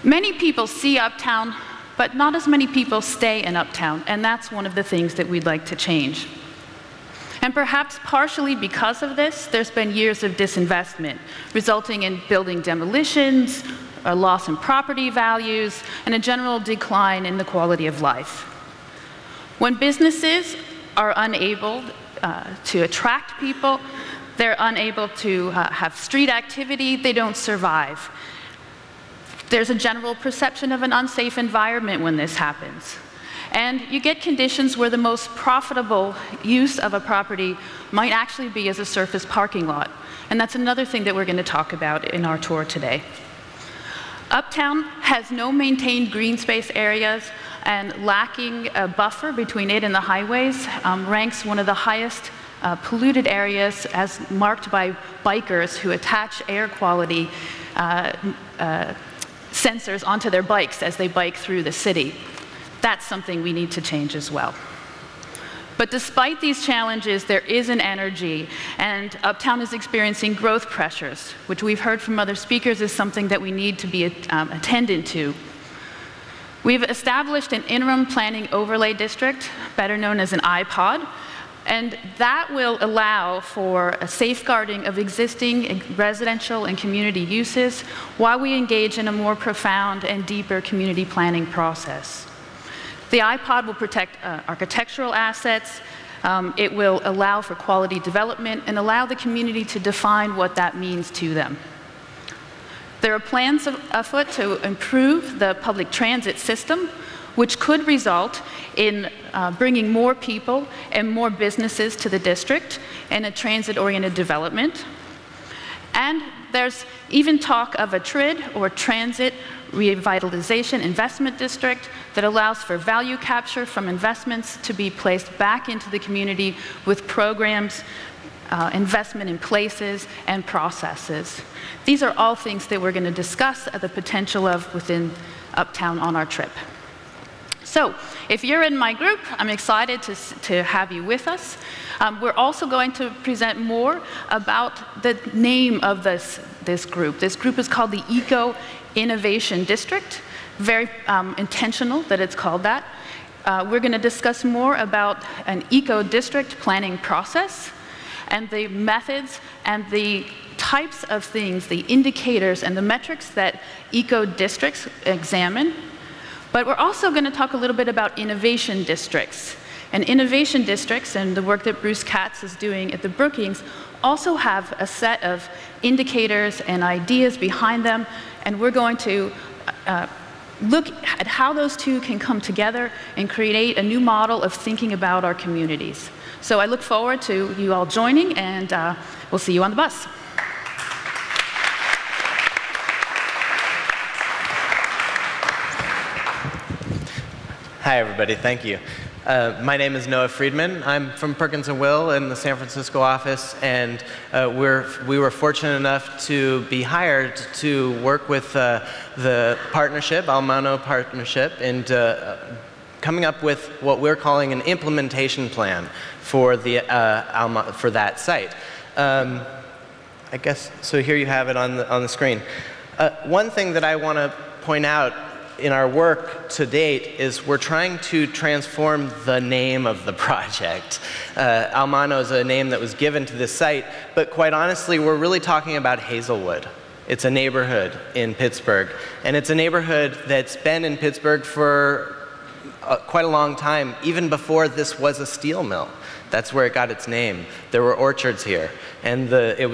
Many people see Uptown, but not as many people stay in Uptown, and that's one of the things that we'd like to change. And perhaps partially because of this, there's been years of disinvestment, resulting in building demolitions, a loss in property values, and a general decline in the quality of life. When businesses are unable to attract people, they're unable to have street activity, they don't survive. There's a general perception of an unsafe environment when this happens. And you get conditions where the most profitable use of a property might actually be as a surface parking lot. And that's another thing that we're going to talk about in our tour today. Uptown has no maintained green space areas, and lacking a buffer between it and the highways ranks one of the highest polluted areas, as marked by bikers who attach air quality sensors onto their bikes as they bike through the city. That's something we need to change as well. But despite these challenges, there is an energy, and Uptown is experiencing growth pressures, which we've heard from other speakers is something that we need to be attended to. We've established an interim planning overlay district, better known as an IPOD, and that will allow for a safeguarding of existing residential and community uses while we engage in a more profound and deeper community planning process. The iPod will protect architectural assets, it will allow for quality development, and allow the community to define what that means to them. There are plans afoot to improve the public transit system, which could result in bringing more people and more businesses to the district and a transit-oriented development. And there's even talk of a TRID, or Transit Revitalization Investment District, that allows for value capture from investments to be placed back into the community with programs, investment in places, and processes. These are all things that we're going to discuss the potential of within Uptown on our trip. So, if you're in my group, I'm excited to have you with us. We're also going to present more about the name of this group. This group is called the Eco Innovation District. Very intentional that it's called that. We're going to discuss more about an eco-district planning process and the methods and the types of things, the indicators and the metrics that eco-districts examine. But we're also going to talk a little bit about innovation districts. And innovation districts, and the work that Bruce Katz is doing at the Brookings, also have a set of indicators and ideas behind them, and we're going to look at how those two can come together and create a new model of thinking about our communities. So I look forward to you all joining, and we'll see you on the bus. Hi, everybody. Thank you. My name is Noah Friedman. I'm from Perkins & Will in the San Francisco office, and we were fortunate enough to be hired to work with the partnership, Almano Partnership, and coming up with what we're calling an implementation plan for for that site. I guess, so here you have it on the screen. One thing that I want to point out in our work to date is we're trying to transform the name of the project. Almano is a name that was given to this site, but quite honestly, we're really talking about Hazelwood. It's a neighborhood in Pittsburgh, and it's a neighborhood that's been in Pittsburgh for quite a long time, even before this was a steel mill. That's where it got its name. There were orchards here, and it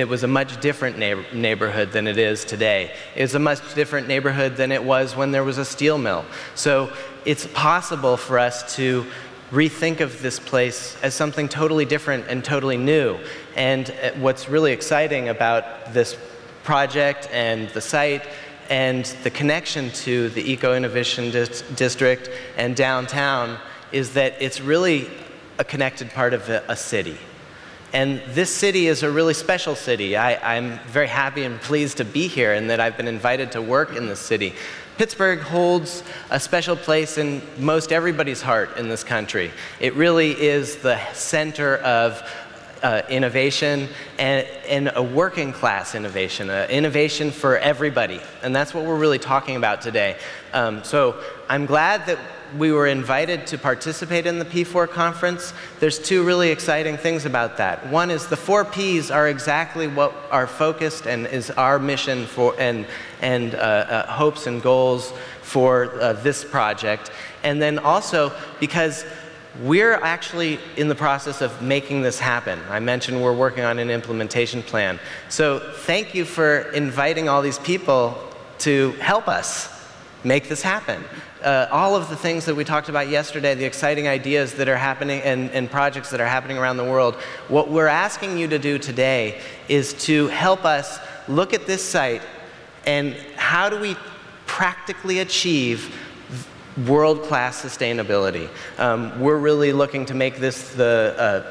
was a much different neighborhood than it is today. It was a much different neighborhood than it was when there was a steel mill. So it's possible for us to rethink of this place as something totally different and totally new. And what's really exciting about this project and the site and the connection to the Eco Innovation District and downtown is that it's really a connected part of a city. And this city is a really special city. I'm very happy and pleased to be here and that I've been invited to work in this city. Pittsburgh holds a special place in most everybody's heart in this country. It really is the center of innovation and a working class innovation, innovation for everybody. And that's what we're really talking about today. So I'm glad that we were invited to participate in the P4 conference. There's two really exciting things about that. One is the 4 Ps are exactly what are focused and is our mission for and hopes and goals for this project. And then also because we're actually in the process of making this happen. I mentioned we're working on an implementation plan. So thank you for inviting all these people to help us make this happen. All of the things that we talked about yesterday, the exciting ideas that are happening and projects that are happening around the world, what we're asking you to do today is to help us look at this site and how do we practically achieve world-class sustainability. We're really looking to make this the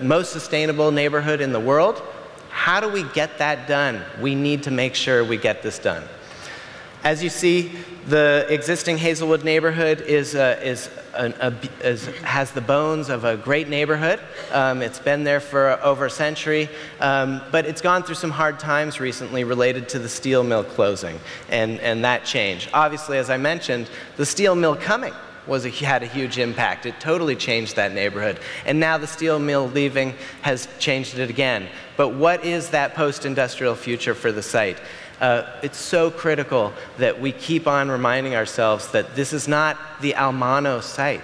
most sustainable neighborhood in the world. How do we get that done? We need to make sure we get this done. As you see, the existing Hazelwood neighborhood has the bones of a great neighborhood. It's been there for over a century, but it's gone through some hard times recently related to the steel mill closing and that change. Obviously, as I mentioned, the steel mill coming had a huge impact. It totally changed that neighborhood. And now the steel mill leaving has changed it again. But what is that post-industrial future for the site? It's so critical that we keep on reminding ourselves that this is not the Almano site.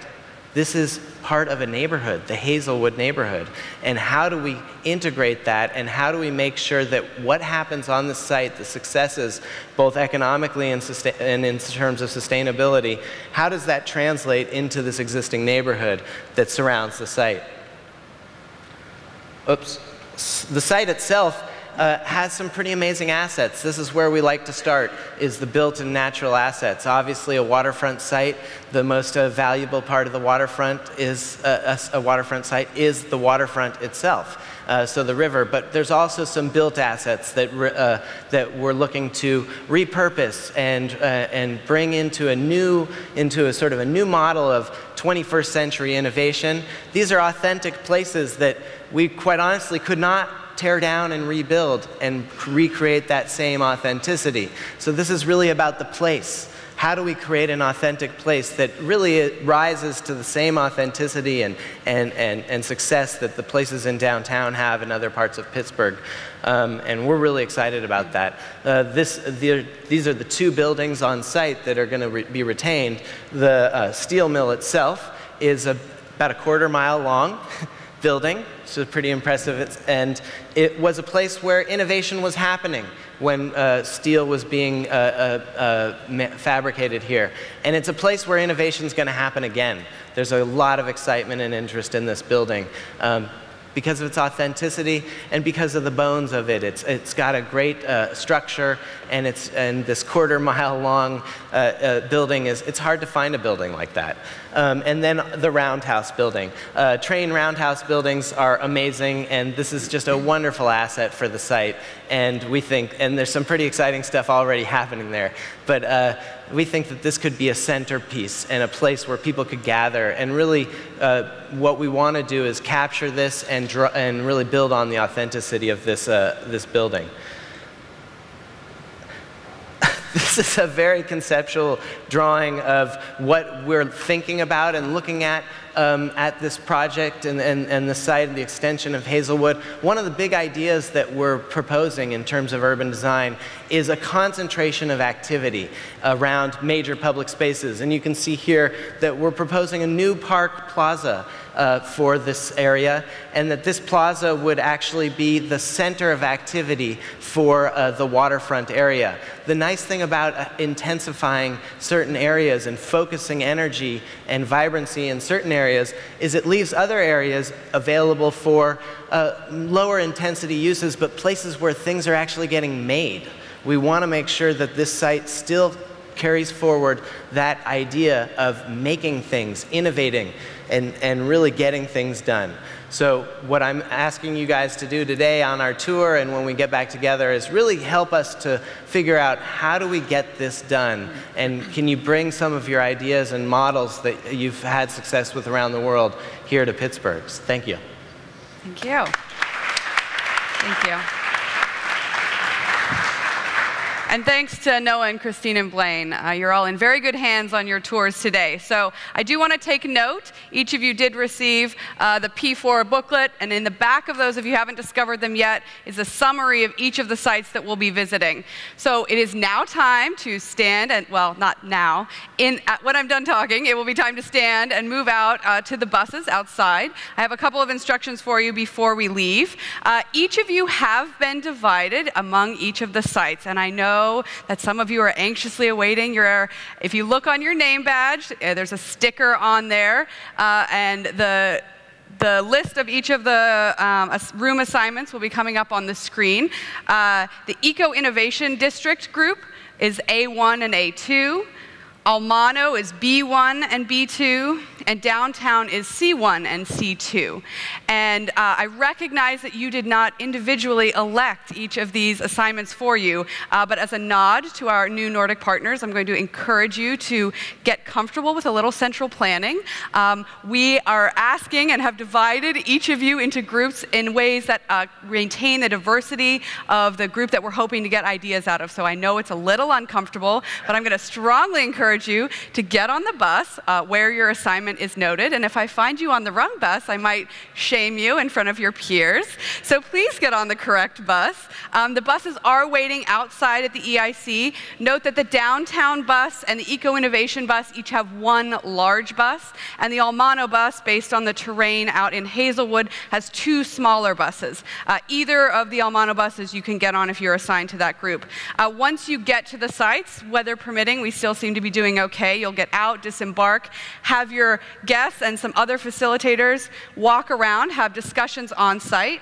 This is part of a neighborhood, the Hazelwood neighborhood. And how do we integrate that, and how do we make sure that what happens on the site, the successes, both economically and in terms of sustainability, how does that translate into this existing neighborhood that surrounds the site? Oops. The site itself has some pretty amazing assets. This is where we like to start, is the built and natural assets. Obviously a waterfront site, the most valuable part of the waterfront is a waterfront site is the waterfront itself. So the river, but there's also some built assets that we're looking to repurpose and bring into a sort of a new model of 21st century innovation. These are authentic places that we quite honestly could not tear down and rebuild and recreate that same authenticity. So this is really about the place. How do we create an authentic place that really rises to the same authenticity and success that the places in downtown have in other parts of Pittsburgh? And we're really excited about that. These are the 2 buildings on site that are going to be retained. The steel mill itself is about a quarter-mile long building, so pretty impressive. And it was a place where innovation was happening when steel was being fabricated here. And it's a place where innovation is going to happen again. There's a lot of excitement and interest in this building because of its authenticity and because of the bones of it. It's got a great structure, and this quarter-mile long building it's hard to find a building like that. And then the roundhouse building. Train roundhouse buildings are amazing, and this is just a wonderful asset for the site. And we think, and there's some pretty exciting stuff already happening there, but we think that this could be a centerpiece and a place where people could gather. And really, what we want to do is capture this and really build on the authenticity of this building. This is a very conceptual drawing of what we're thinking about and looking at this project and the site and the extension of Hazelwood. One of the big ideas that we're proposing in terms of urban design is a concentration of activity around major public spaces. And you can see here that we're proposing a new park plaza for this area, and that this plaza would actually be the center of activity for the waterfront area. The nice thing about intensifying certain areas and focusing energy and vibrancy in certain areas is it leaves other areas available for lower intensity uses, but places where things are actually getting made. We want to make sure that this site still carries forward that idea of making things, innovating, and really getting things done. So what I'm asking you guys to do today on our tour and when we get back together is really help us to figure out how do we get this done, and can you bring some of your ideas and models that you've had success with around the world here to Pittsburgh. Thank you. Thank you. Thank you. And thanks to Noah and Christine and Blaine. You're all in very good hands on your tours today. So I do want to take note. Each of you did receive the P4 booklet, and in the back of those, if you haven't discovered them yet, is a summary of each of the sites that we'll be visiting. So it is now time to stand, and well, not now. When I'm done talking, it will be time to stand and move out to the buses outside. I have a couple of instructions for you before we leave. Each of you have been divided among each of the sites, and I know that some of you are anxiously awaiting if you look on your name badge, there's a sticker on there, and the list of each of the room assignments will be coming up on the screen. The Eco Innovation District group is A1 and A2. Almano is B1 and B2, and downtown is C1 and C2. And I recognize that you did not individually elect each of these assignments for you, but as a nod to our new Nordic partners, I'm going to encourage you to get comfortable with a little central planning. We are asking and have divided each of you into groups in ways that maintain the diversity of the group that we're hoping to get ideas out of. So I know it's a little uncomfortable, but I'm going to strongly encourage you to get on the bus where your assignment is noted, and if I find you on the wrong bus, I might shame you in front of your peers. So please get on the correct bus. The buses are waiting outside at the EIC. Note that the downtown bus and the Eco Innovation bus each have one large bus, and the Almano bus, based on the terrain out in Hazelwood, has two smaller buses. Either of the Almano buses you can get on if you're assigned to that group. Once you get to the sites, weather permitting, we still seem to be doing okay. You'll get out, disembark, have your guests and some other facilitators walk around, have discussions on site.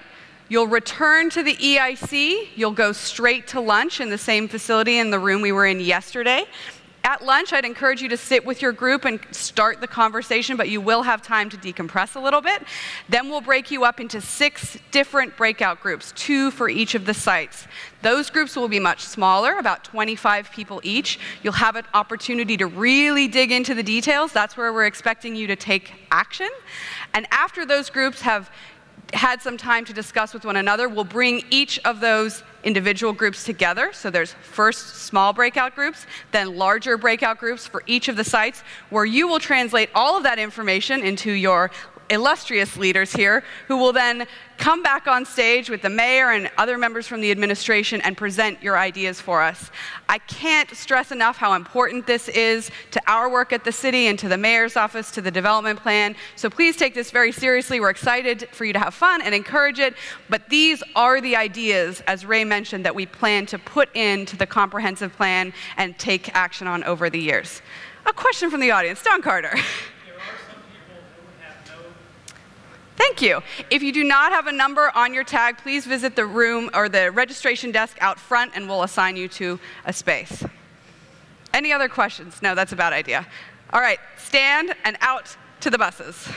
You'll return to the EIC. You'll go straight to lunch in the same facility in the room we were in yesterday. At lunch, I'd encourage you to sit with your group and start the conversation, but you will have time to decompress a little bit. Then we'll break you up into 6 different breakout groups, 2 for each of the sites. Those groups will be much smaller, about 25 people each. You'll have an opportunity to really dig into the details. That's where we're expecting you to take action. And after those groups have had some time to discuss with one another, we'll bring each of those individual groups together. So there's first small breakout groups, then larger breakout groups for each of the sites, where you will translate all of that information into your illustrious leaders here, who will then come back on stage with the mayor and other members from the administration and present your ideas for us. I can't stress enough how important this is to our work at the city and to the mayor's office, to the development plan. So please take this very seriously. We're excited for you to have fun and encourage it, but these are the ideas, as Ray mentioned, that we plan to put into the comprehensive plan and take action on over the years. A question from the audience. Don Carter. Thank you. If you do not have a number on your tag, please visit the room or the registration desk out front, and we'll assign you to a space. Any other questions? No, that's a bad idea. All right, stand and out to the buses.